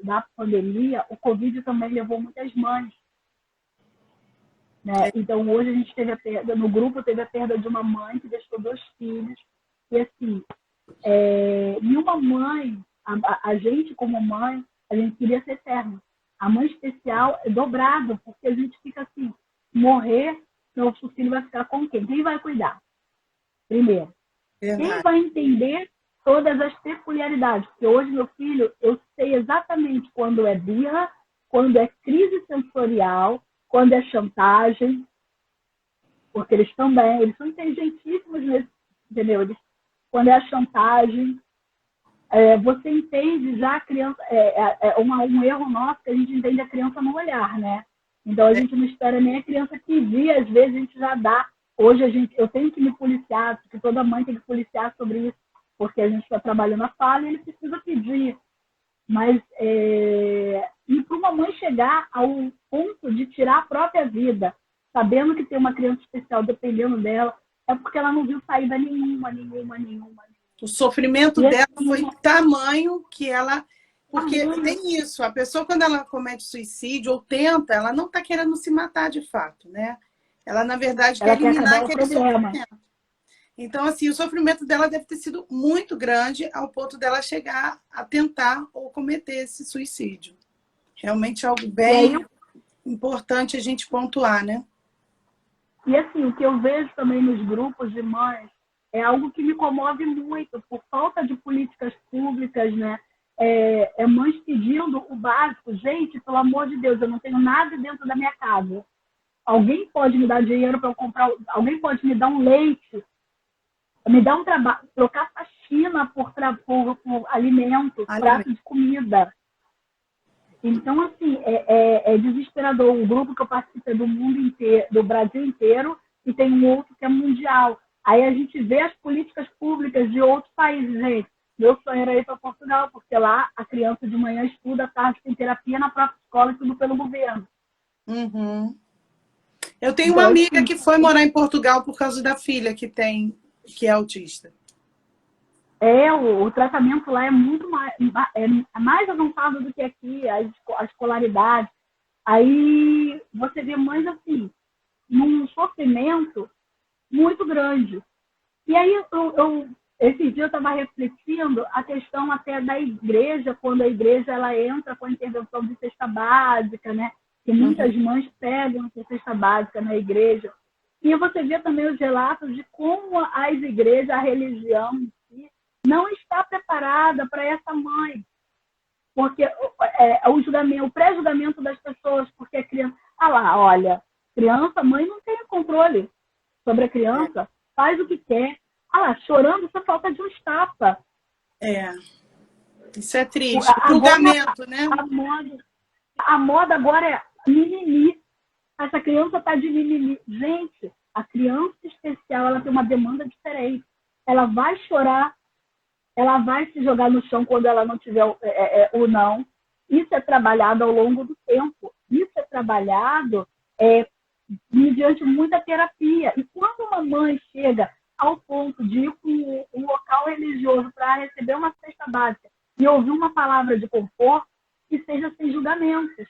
da pandemia, o Covid também levou muitas mães né? Então, hoje a gente teve a perda, no grupo teve a perda de uma mãe que deixou 2 filhos. E assim, nenhuma mãe, a gente como mãe, a gente queria ser eterna. A mãe especial é dobrado, porque a gente fica assim, morrer, nosso filho vai ficar com quem? Quem vai cuidar? Primeiro. Quem vai entender todas as peculiaridades? Porque hoje, meu filho, eu sei exatamente quando é birra, quando é crise sensorial, quando é chantagem, porque eles também, eles são inteligentíssimos nesse, entendeu? Quando é a chantagem, você entende já a criança, um erro nosso que a gente entende a criança no olhar, né? Então a gente não espera nem a criança pedir, às vezes a gente já dá. Hoje eu tenho que me policiar, porque toda mãe tem que policiar sobre isso, porque a gente está trabalhando a fala e ele precisa pedir. Mas e para uma mãe chegar ao ponto de tirar a própria vida, sabendo que tem uma criança especial dependendo dela, é porque ela não viu saída nenhuma. O sofrimento dela foi tamanho que ela... Porque tem isso, a pessoa quando ela comete suicídio ou tenta, ela não está querendo se matar de fato, né? Ela, na verdade, quer eliminar aquele sofrimento. Então, assim, o sofrimento dela deve ter sido muito grande ao ponto dela chegar a tentar ou cometer esse suicídio. Realmente é algo bem importante a gente pontuar, né? E assim, o que eu vejo também nos grupos de mães é algo que me comove muito, por falta de políticas públicas, né? Mães pedindo o básico. Gente, pelo amor de Deus, eu não tenho nada dentro da minha casa. Alguém pode me dar dinheiro para eu comprar, alguém pode me dar um leite, me dar um trabalho, trocar faxina por alimento, prato de comida. Então, assim, é desesperador. O grupo que eu participo é do mundo inteiro, do Brasil inteiro, e tem um outro que é mundial. Aí a gente vê as políticas públicas de outros países, gente. Meu sonho era ir para Portugal, porque lá a criança de manhã estuda, à tarde tem terapia na própria escola e tudo pelo governo. Uhum. Eu tenho uma amiga que foi morar em Portugal por causa da filha que é autista. O tratamento lá é muito mais avançado do que aqui, a escolaridade. Aí você vê mães assim, num sofrimento muito grande. E aí esse dia eu estava refletindo a questão até da igreja, quando a igreja ela entra com a intervenção de cesta básica, né? Que muitas mães pegam a cesta básica na igreja. E você vê também os relatos de como as igrejas, a religião em si, não está preparada para essa mãe. Porque o pré-julgamento das pessoas, porque a criança... olha, criança, mãe não tem controle sobre a criança, faz o que quer. Chorando, só falta de um tapa. Isso é triste. Julgamento, né? A moda agora é mimimi. Essa criança está de mimimi. Gente, a criança especial, ela tem uma demanda diferente. Ela vai chorar, ela vai se jogar no chão quando ela não tiver o não. Isso é trabalhado ao longo do tempo. Isso é trabalhado mediante muita terapia. E quando uma mãe chega ao ponto de ir para um local religioso para receber uma cesta básica e ouvir uma palavra de conforto, que seja sem julgamentos.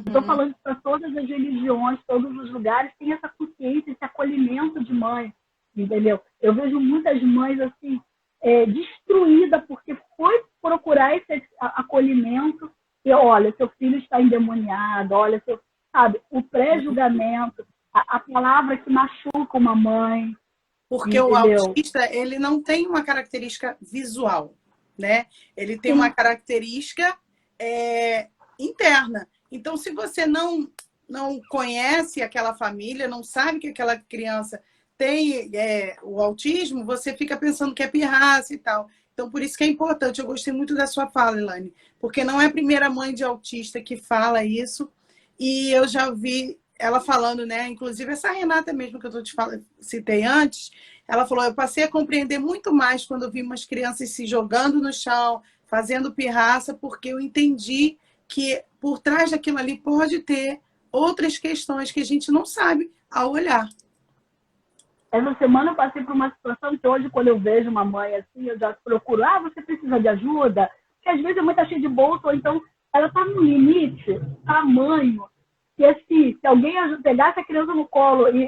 Estou falando para todas as religiões, todos os lugares, tem essa consciência, esse acolhimento de mãe, entendeu? Eu vejo muitas mães assim, destruídas porque foi procurar esse acolhimento e, olha, seu filho está endemoniado, olha, sabe, o pré-julgamento, a palavra que machuca uma mãe. Porque o autista, ele não tem uma característica visual, né? Ele tem uma característica interna. Então, se você não conhece aquela família, não sabe que aquela criança tem o autismo, você fica pensando que é pirraça e tal. Então, por isso que é importante. Eu gostei muito da sua fala, Elaine, porque não é a primeira mãe de autista que fala isso. E eu já vi ela falando, né? Inclusive, essa Renata mesmo que eu citei antes, ela falou, eu passei a compreender muito mais quando eu vi umas crianças se jogando no chão, fazendo pirraça, porque eu entendi que por trás daquilo ali pode ter outras questões que a gente não sabe ao olhar. Essa semana eu passei por uma situação que hoje, quando eu vejo uma mãe assim, eu já procuro, você precisa de ajuda? Porque às vezes a mãe está cheia de bolsa, ou então ela está no limite, tamanho, que assim, se alguém pegasse a criança no colo e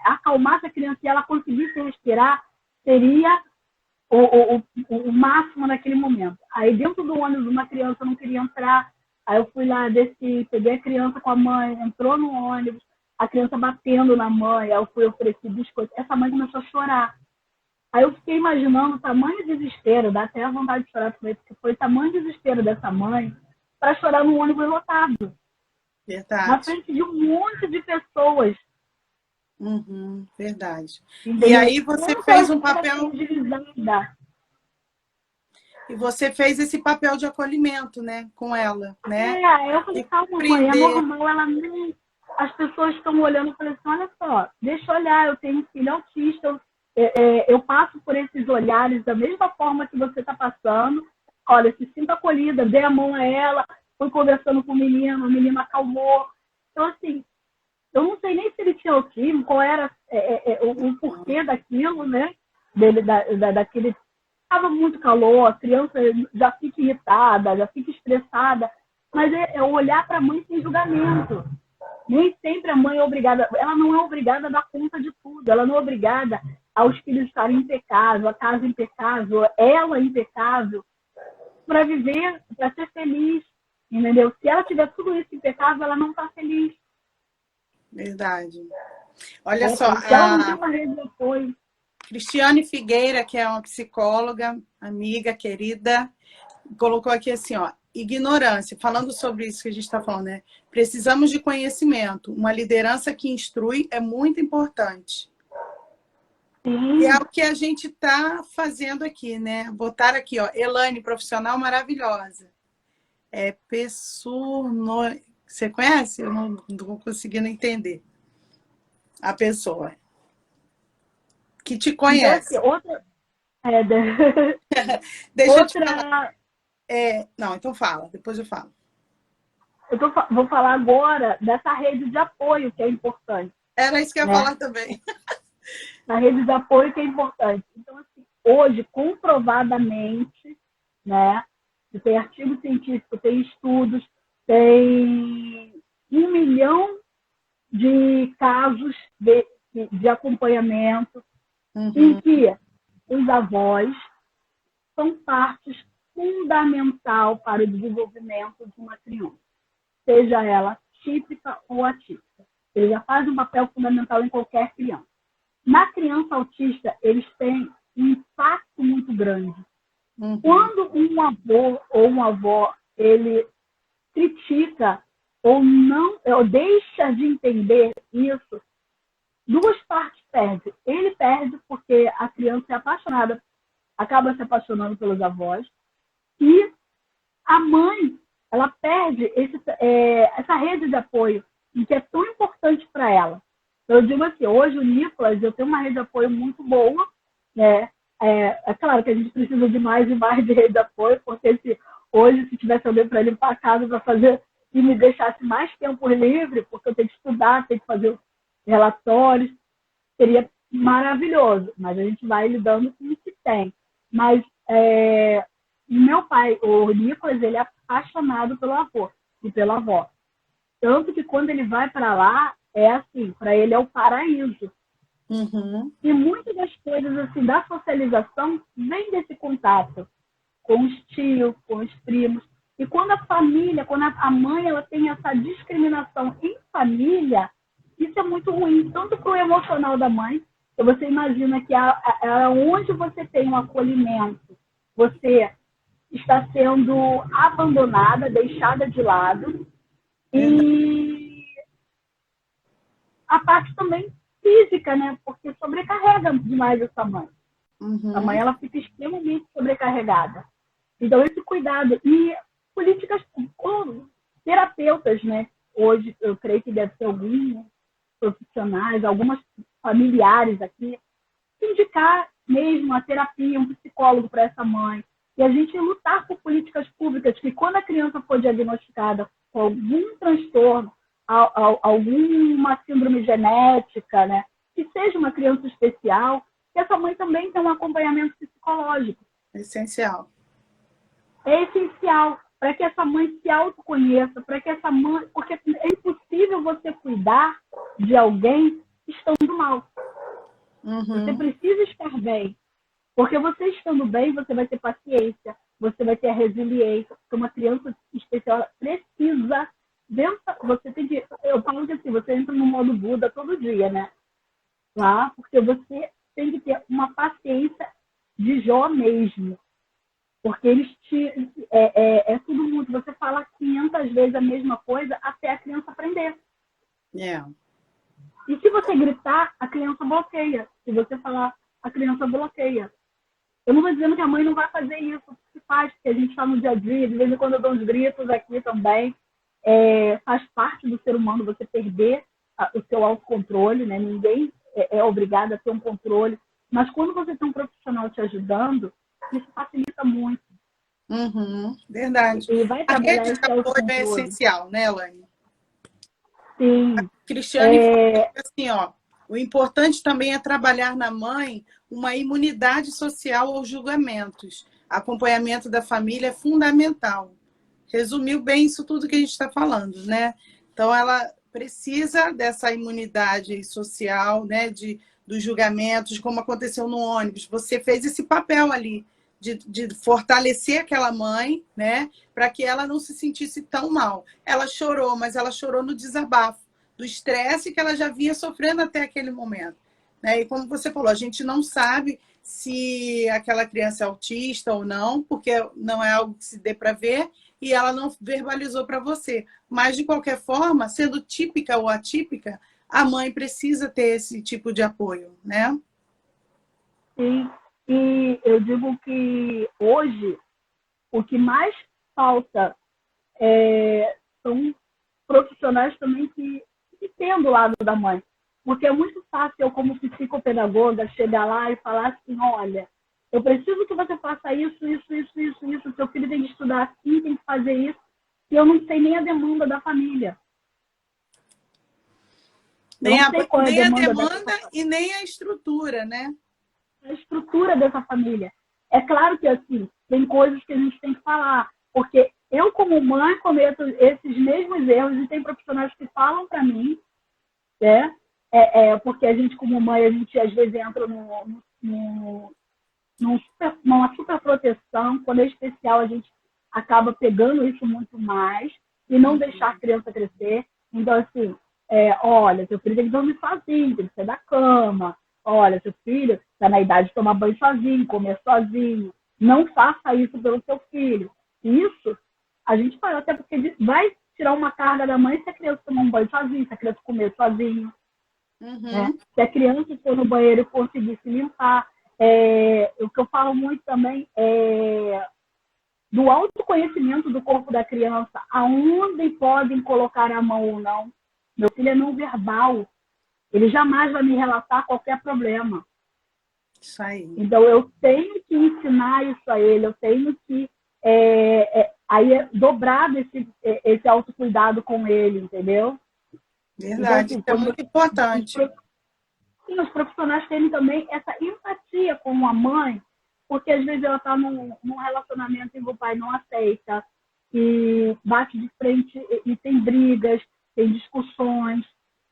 acalmasse a criança e ela conseguisse respirar, seria o máximo naquele momento. Aí dentro do ônibus uma criança não queria entrar, aí eu fui lá, desci, peguei a criança com a mãe, entrou no ônibus, a criança batendo na mãe, aí eu fui oferecer biscoito. Essa mãe começou a chorar. Aí eu fiquei imaginando o tamanho desespero, dá até a vontade de chorar também, porque foi o tamanho desespero dessa mãe para chorar no ônibus lotado. Verdade. Na frente de um monte de pessoas. Verdade. Entendeu? E aí você fez um papel... E você fez esse papel de acolhimento, né? Com ela, né? Eu falei, calma, mãe, é normal, ela não... As pessoas estão olhando e falei assim, olha só, deixa eu olhar, eu tenho um filho autista, eu passo por esses olhares da mesma forma que você está passando. Olha, se sinta acolhida, dei a mão a ela, fui conversando com o menino acalmou. Então, assim, eu não sei nem se ele tinha autismo, qual era o porquê daquilo, né? Daquele... Estava muito calor, a criança já fica irritada, já fica estressada, mas é olhar para a mãe sem julgamento. Nem sempre a mãe é obrigada, ela não é obrigada a dar conta de tudo, ela não é obrigada aos filhos estarem impecáveis, a casa impecável, ela impecável, para viver, para ser feliz, entendeu? Se ela tiver tudo isso impecável, ela não está feliz. Verdade. Olha só, ela não tem uma rede de apoio. Cristiane Figueira, que é uma psicóloga, amiga, querida, colocou aqui assim, ó, ignorância, falando sobre isso que a gente está falando, né? Precisamos de conhecimento. Uma liderança que instrui é muito importante. Sim. E é o que a gente está fazendo aqui, né? Botar aqui, ó, Elaine, profissional maravilhosa. Você conhece? Eu não estou conseguindo entender a pessoa que te conhece. Então, assim, Deixa eu te falar. Não, então fala, depois eu falo. Vou falar agora dessa rede de apoio que é importante. Era isso que eu ia falar também. Na rede de apoio que é importante. Então, assim, hoje, comprovadamente, né, tem artigo científico, tem estudos, tem 1 milhão de casos de acompanhamento em que os avós são partes fundamental para o desenvolvimento de uma criança, seja ela típica ou atípica. Ele já faz um papel fundamental em qualquer criança. Na criança autista, eles têm um impacto muito grande. Quando um avô ou uma avó ele critica ou não, ou deixa de entender isso, duas partes perdem. Ele perde porque a criança é apaixonada, acaba se apaixonando pelos avós, e a mãe, ela perde essa rede de apoio, que é tão importante para ela. Eu digo assim, hoje o Nicolas, eu tenho uma rede de apoio muito boa, né? É claro que a gente precisa de mais e mais de rede de apoio, porque se tivesse alguém para limpar a casa para fazer e me deixasse mais tempo livre, porque eu tenho que estudar, tenho que fazer relatórios, seria maravilhoso, mas a gente vai lidando com o que tem. Mas meu pai, o Nicolas, ele é apaixonado pelo avô e pela avó. Tanto que quando ele vai para lá, é assim, para ele é o paraíso. E muitas das coisas assim, da socialização vem desse contato com os tios, com os primos. E quando a família, quando a mãe ela tem essa discriminação em família, isso é muito ruim, tanto para o emocional da mãe, que você imagina que onde você tem um acolhimento, você está sendo abandonada, deixada de lado, e a parte também física, né? Porque sobrecarrega demais essa mãe. A mãe ela fica extremamente sobrecarregada. Então, esse cuidado. E políticas, terapeutas, né? Hoje, eu creio que deve ter alguns profissionais, algumas familiares aqui, indicar mesmo a terapia, um psicólogo para essa mãe. E a gente lutar por políticas públicas que, quando a criança for diagnosticada com algum transtorno, alguma síndrome genética, né? Que seja uma criança especial, que essa mãe também tenha um acompanhamento psicológico. Essencial. É essencial para que essa mãe se autoconheça, para que essa mãe... Porque é impossível impossível você cuidar de alguém estando mal. Você precisa estar bem. Porque você estando bem, você vai ter paciência, você vai ter a resiliência. Porque uma criança especial precisa... Você tem que... Eu falo que assim, você entra no modo Buda todo dia, né? Lá, porque você tem que ter uma paciência de Jó mesmo. Porque eles é tudo muito. Você fala 500 vezes a mesma coisa até a criança aprender. Yeah. E se você gritar, a criança bloqueia. Se você falar, a criança bloqueia. Eu não estou dizendo que a mãe não vai fazer isso. Se faz, porque a gente está no dia a dia. De vez em quando eu dou uns gritos aqui também. Faz parte do ser humano você perder o seu autocontrole, né? Ninguém é obrigado a ter um controle. Mas quando você tem um profissional te ajudando, isso facilita muito. Verdade. E vai A trabalhar rede de esse apoio é autocontrole. essencial, né, Elaine? Sim. A Cristiane falou assim, ó, o importante também é trabalhar na mãe uma imunidade social aos julgamentos. Acompanhamento da família é fundamental. Resumiu bem isso tudo que a gente está falando, né? Então, ela precisa dessa imunidade social, né? Dos julgamentos, como aconteceu no ônibus. Você fez esse papel ali, de fortalecer aquela mãe, né? Para que ela não se sentisse tão mal. Ela chorou, mas ela chorou no desabafo, do estresse que ela já vinha sofrendo até aquele momento. Né? E como você falou, a gente não sabe se aquela criança é autista ou não, porque não é algo que se dê para ver, e ela não verbalizou para você. Mas, de qualquer forma, sendo típica ou atípica, a mãe precisa ter esse tipo de apoio, né? Sim. E eu digo que hoje o que mais falta são profissionais também que entendem o lado da mãe. Porque é muito fácil eu, como psicopedagoga, chegar lá e falar assim, olha, eu preciso que você faça isso, seu filho tem que estudar assim, tem que fazer isso, e eu não sei nem a demanda da família. Nem a demanda dessa... e nem a estrutura, né? A estrutura dessa família. É claro que, assim, tem coisas que a gente tem que falar, porque eu, como mãe, cometo esses mesmos erros e tem profissionais que falam para mim, né? Porque a gente, como mãe, a gente às vezes entra numa super proteção. Quando é especial, a gente acaba pegando isso muito mais e não deixar a criança crescer. Então, assim, olha, seu filho tem que dormir sozinho, tem que sair da cama. Olha, seu filho está na idade de tomar banho sozinho, comer sozinho. Não faça isso pelo seu filho. Isso a gente fala, até porque vai tirar uma carga da mãe se a criança tomar um banho sozinho, se a criança comer sozinho. Né? Se a criança for no banheiro e conseguir se limpar. O que eu falo muito também é do autoconhecimento do corpo da criança, aonde podem colocar a mão ou não. Meu filho é não verbal, ele jamais vai me relatar qualquer problema. Isso aí. Então, eu tenho que ensinar isso a ele, eu tenho que dobrar esse autocuidado com ele, entendeu? Verdade, então, assim, é muito importante. Os profissionais têm também essa empatia com a mãe, porque às vezes ela está num relacionamento e o pai não aceita, e bate de frente e tem brigas, tem discussões,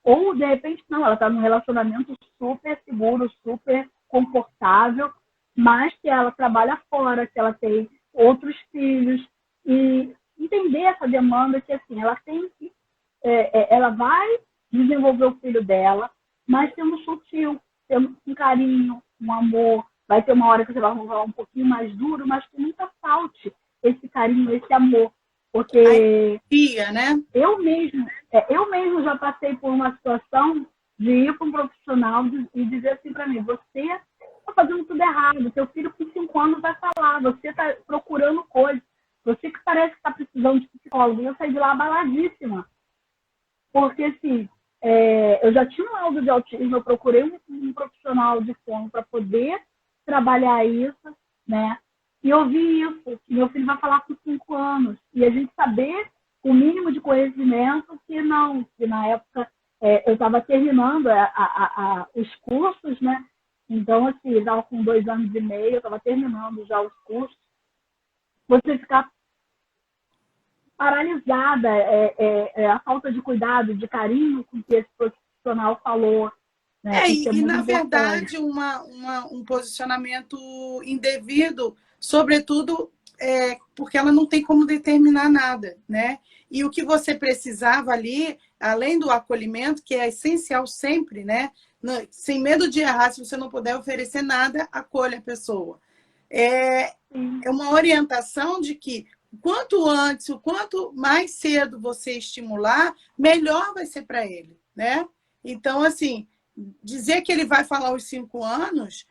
ou de repente não, ela está num relacionamento super seguro, super confortável, mas que ela trabalha fora, que ela tem outros filhos, e entender essa demanda que assim, ela tem que, ela vai desenvolver o filho dela, mas sendo sutil, tendo um carinho, um amor. Vai ter uma hora que você vai falar um pouquinho mais duro, mas que nunca falte esse carinho, esse amor. Porque né? eu mesmo já passei por uma situação de ir para um profissional e dizer assim para mim, você está fazendo tudo errado, seu filho com 5 anos vai falar, você está procurando coisas, você que parece que está precisando de psicólogo. E eu saí de lá abaladíssima. Porque, assim, eu já tinha um laudo de autismo, eu procurei um profissional de fono para poder trabalhar isso, né? E eu vi isso, que meu filho vai falar com 5 anos. E a gente saber o mínimo de conhecimento que não, que na época eu estava terminando os cursos, né? Então, assim, eu estava com 2 anos e meio, eu estava terminando já os cursos. Você ficar paralisada, a falta de cuidado, de carinho com que esse profissional falou. Né? Isso é E muito na importante. verdade, um posicionamento indevido, sobretudo porque ela não tem como determinar nada, né? E o que você precisava ali, além do acolhimento, que é essencial sempre, né? Sem medo de errar, se você não puder oferecer nada, acolha a pessoa. É uma orientação de que quanto antes, o quanto mais cedo você estimular, melhor vai ser para ele, né? Então, assim, dizer que ele vai falar aos 5 anos,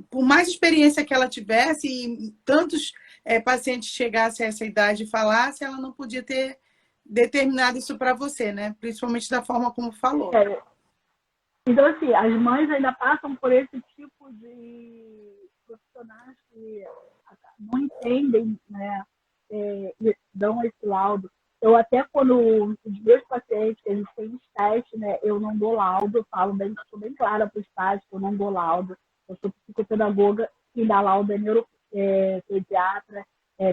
por mais experiência que ela tivesse e tantos pacientes chegassem a essa idade e falassem, ela não podia ter determinado isso para você, né? Principalmente da forma como falou. Então, assim, as mães ainda passam por esse tipo de profissionais que não entendem, né? E dão esse laudo. Eu até, quando os meus pacientes, que a gente tem os testes, né? Eu não dou laudo, eu falo bem, sou bem clara para os pais que eu não dou laudo. Eu sou psicopedagoga, quem dá laudo é pediatra,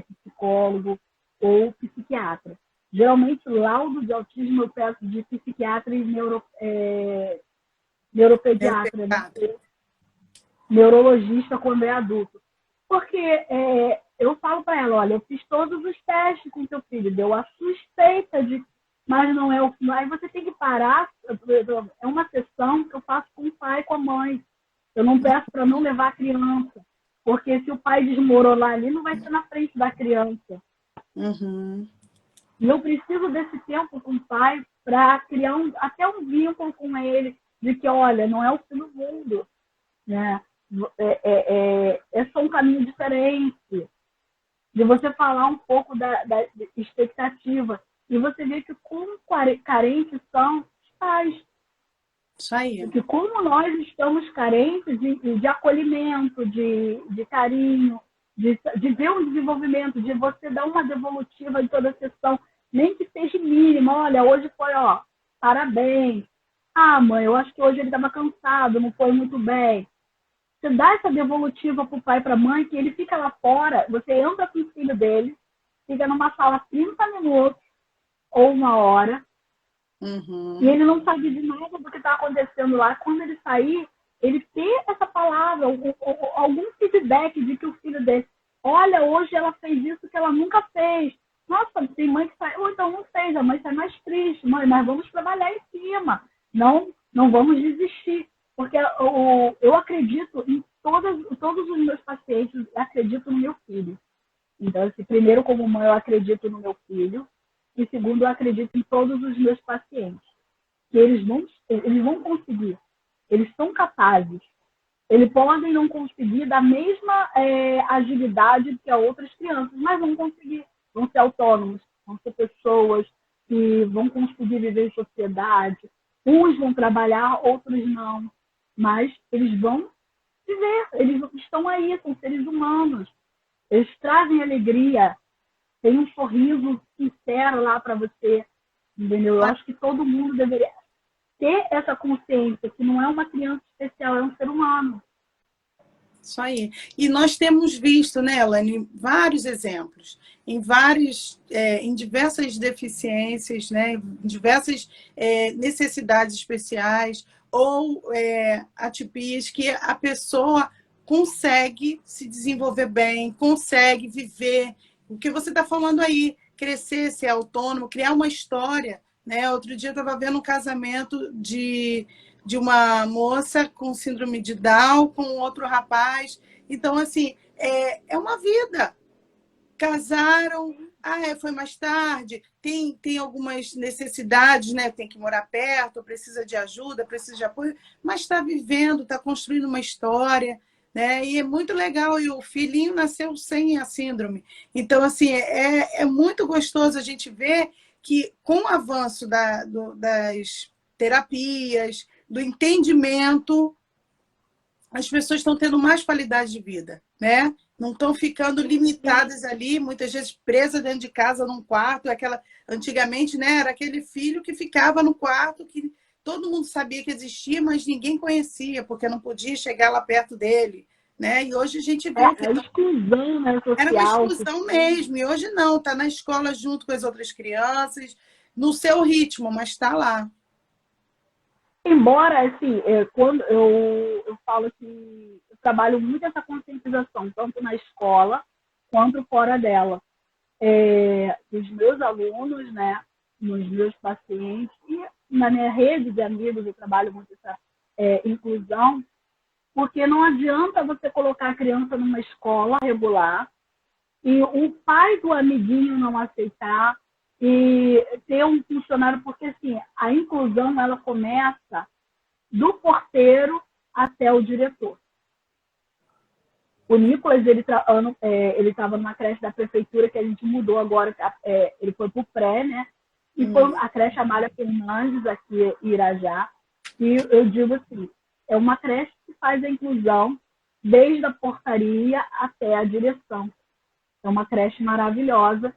psicólogo ou psiquiatra. Geralmente, laudo de autismo eu peço de psiquiatra e neuropediatra, né? Neurologista quando é adulto. Porque eu falo para ela, olha, eu fiz todos os testes com seu filho, deu a suspeita de... Mas não é o... Aí você tem que parar, é uma sessão que eu faço com o pai e com a mãe. Eu não peço para não levar a criança, porque se o pai desmoronar ali, não vai ser na frente da criança. Uhum. E eu preciso desse tempo com o pai para criar até um vínculo com ele, de que, olha, não é o fim do mundo, né? É só um caminho diferente. De você falar um pouco da expectativa. E você vê que como carentes são os pais. Isso aí. Porque como nós estamos carentes de acolhimento, de carinho, de ver um desenvolvimento, de você dar uma devolutiva em toda a sessão, nem que seja mínima. Olha, hoje foi, parabéns. Ah, mãe, eu acho que hoje ele estava cansado, não foi muito bem. Você dá essa devolutiva para o pai e para a mãe, que ele fica lá fora, você entra com o filho dele, fica numa sala 30 minutos ou 1 hora, e ele não sabe de nada do que está acontecendo lá. Quando ele sair, ele ter essa palavra, algum feedback de que o filho dele, olha, hoje ela fez isso que ela nunca fez. Nossa, tem mãe que sai, ou então não fez, a mãe sai mais triste. Mãe, nós vamos trabalhar em cima, não vamos desistir. Porque eu acredito em todos os meus pacientes, acredito no meu filho. Então, assim, primeiro, como mãe, eu acredito no meu filho. E segundo, eu acredito em todos os meus pacientes. Que eles vão conseguir. Eles são capazes. Eles podem não conseguir da mesma agilidade que as outras crianças, mas vão conseguir. Vão ser autônomos, vão ser pessoas que vão conseguir viver em sociedade. Uns vão trabalhar, outros não. Mas eles vão viver, eles estão aí, são seres humanos. Eles trazem alegria, tem um sorriso sincero lá para você, entendeu? Eu acho que todo mundo deveria ter essa consciência que não é uma criança especial, é um ser humano. Isso aí. E nós temos visto, né, Elaine, vários exemplos, em diversas deficiências, né, em diversas necessidades especiais ou atipias que a pessoa consegue se desenvolver bem, consegue viver. O que você está falando aí, crescer, ser autônomo, criar uma história. Né? Outro dia eu estava vendo um casamento de uma moça com síndrome de Down com outro rapaz. Então, assim, é uma vida. Casaram, foi mais tarde, tem algumas necessidades, né? Tem que morar perto, precisa de ajuda, precisa de apoio, mas está vivendo, está construindo uma história, né? E é muito legal, e o filhinho nasceu sem a síndrome. Então, assim, é muito gostoso a gente ver que com o avanço das terapias, do entendimento, as pessoas estão tendo mais qualidade de vida, né? Não estão ficando limitadas ali, muitas vezes presas dentro de casa, num quarto. Antigamente, né, era aquele filho que ficava no quarto, que todo mundo sabia que existia, mas ninguém conhecia, porque não podia chegar lá perto dele, né? E hoje a gente É vê a exclusão, né, era uma social. exclusão mesmo, e hoje não, está na escola junto com as outras crianças, no seu ritmo, mas está lá. Embora, assim, quando eu falo que eu trabalho muito essa conscientização, tanto na escola quanto fora dela, dos meus alunos, né, nos meus pacientes, e na minha rede de amigos eu trabalho muito essa inclusão, porque não adianta você colocar a criança numa escola regular e o pai do amiguinho não aceitar e ter um funcionário, porque assim, a inclusão ela começa do porteiro até o diretor. O Nicolas, ele estava numa creche da prefeitura que a gente mudou agora, ele foi para o pré, né? E foi a creche Amália Fernandes, aqui em Irajá. E eu digo assim, é uma creche que faz a inclusão desde a portaria até a direção. É uma creche maravilhosa.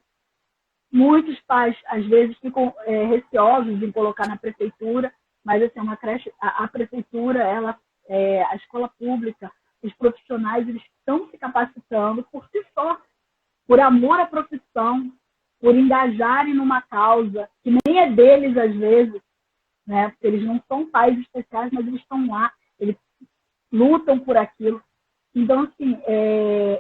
Muitos pais, às vezes, ficam receosos de colocar na prefeitura, mas assim, uma creche, a prefeitura, a escola pública, os profissionais, eles estão se capacitando por si só, por amor à profissão, por engajarem numa causa que nem é deles às vezes, né? Porque eles não são pais especiais, mas eles estão lá, eles lutam por aquilo. Então, assim,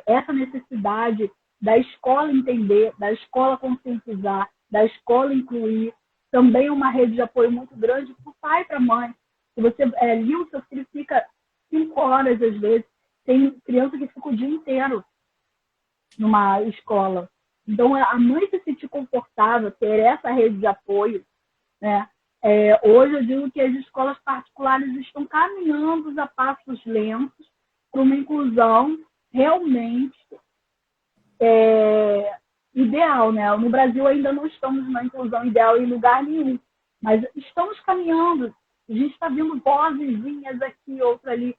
essa necessidade da escola entender, da escola conscientizar, da escola incluir, também uma rede de apoio muito grande para o pai e para a mãe. Se você ali, o seu filho fica 5 horas, às vezes, tem criança que fica o dia inteiro numa escola. Então, a mãe se sentir confortável, ter essa rede de apoio, né? Hoje eu digo que as escolas particulares estão caminhando a passos lentos para uma inclusão realmente ideal, né? No Brasil ainda não estamos na inclusão ideal em lugar nenhum, mas estamos caminhando. A gente está vendo vozezinhas aqui, outra ali,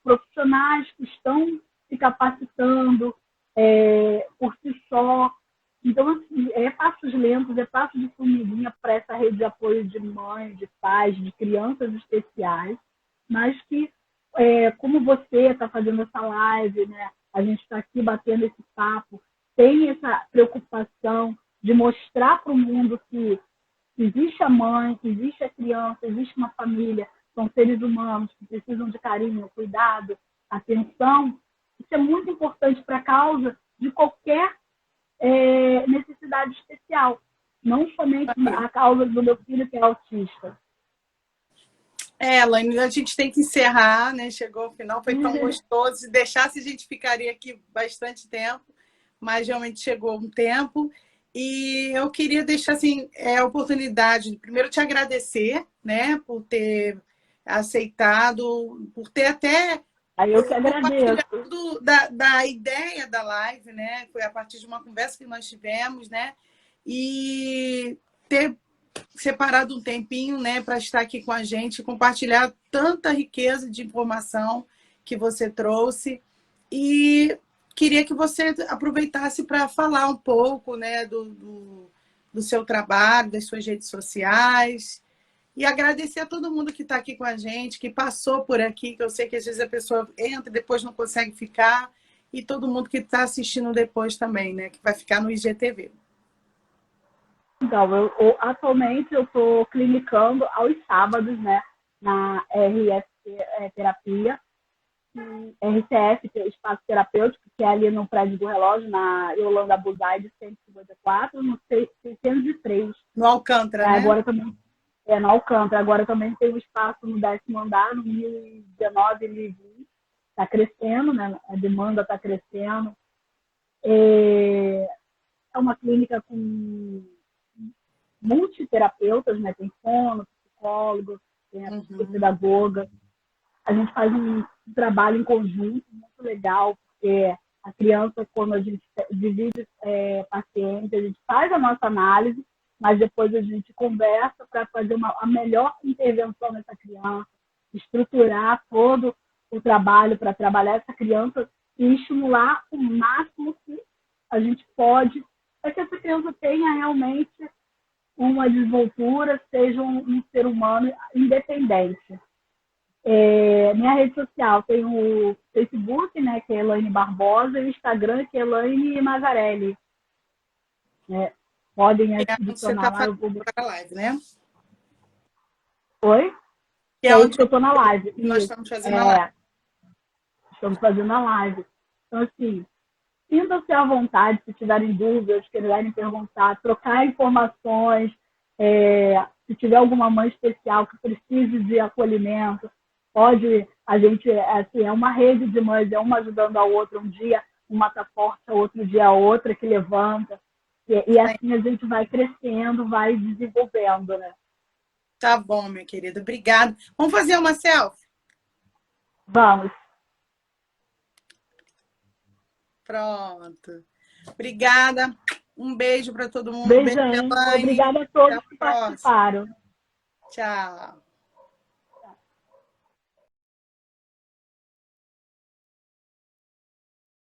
profissionais que estão se capacitando por si só. Então, assim, passos lentos, passos de formiguinha para essa rede de apoio de mães, de pais, de crianças especiais, mas que, como você está fazendo essa live, né? A gente está aqui batendo esse papo, tem essa preocupação de mostrar para o mundo que existe a mãe, que existe a criança, existe uma família, são seres humanos que precisam de carinho, cuidado, atenção. Isso é muito importante para a causa de qualquer necessidade especial, não somente a causa do meu filho que é autista. Elaine, a gente tem que encerrar, né? Chegou ao final, foi tão gostoso. Se deixasse, a gente ficaria aqui bastante tempo, mas realmente chegou um tempo. E eu queria deixar assim, a oportunidade de primeiro te agradecer, né, por ter aceitado, por ter até eu que agradeço da ideia da live, né? Foi a partir de uma conversa que nós tivemos, né? E ter separado um tempinho, né, para estar aqui com a gente, compartilhar tanta riqueza de informação que você trouxe. E queria que você aproveitasse para falar um pouco, né, do seu trabalho, das suas redes sociais. E agradecer a todo mundo que está aqui com a gente, que passou por aqui, que eu sei que às vezes a pessoa entra e depois não consegue ficar, e todo mundo que está assistindo depois também, né, que vai ficar no IGTV. Então, atualmente eu estou clinicando aos sábados, né, na RF Terapia, RCF, que é Espaço Terapêutico, que é ali no Prédio do Relógio, na Yolanda Buzaide, 154, no 603. No Alcântara, né? Agora também, no Alcântara. Agora também tem um espaço no 10º andar, no 1019 e 1020. Está crescendo, né? A demanda está crescendo. É uma clínica com multiterapeutas, né? Tem fono, psicólogo, tem a psicopedagoga. A gente faz um trabalho em conjunto muito legal, porque a criança, quando a gente divide paciente, a gente faz a nossa análise, mas depois a gente conversa para fazer a melhor intervenção nessa criança, estruturar todo o trabalho para trabalhar essa criança e estimular o máximo que a gente pode para que essa criança tenha realmente uma desenvoltura, seja um ser humano independente. Minha rede social tem o Facebook, né, que é Elaine Barbosa, e o Instagram, que é Elaine Mazzarelli. Podem Que é onde você adicionar está lá. fazendo a live, né? Oi? Que É é isso onde que eu estou na live. nós Isso. estamos fazendo a live. Estamos fazendo a live. Então, assim, sintam-se à vontade, se tiverem dúvidas, quererem perguntar, trocar informações, se tiver alguma mãe especial que precise de acolhimento, a gente, assim, é uma rede de mães, é uma ajudando a outra, um dia uma está forte, outro dia a outra que levanta, e assim a gente vai crescendo, vai desenvolvendo, né? Tá bom, minha querida, obrigada. Vamos fazer uma selfie? Vamos. Pronto. Obrigada. Um beijo para todo mundo. Beijão. Beijo, Elaine. Obrigada a Até todos a que próxima. participaram. Tchau.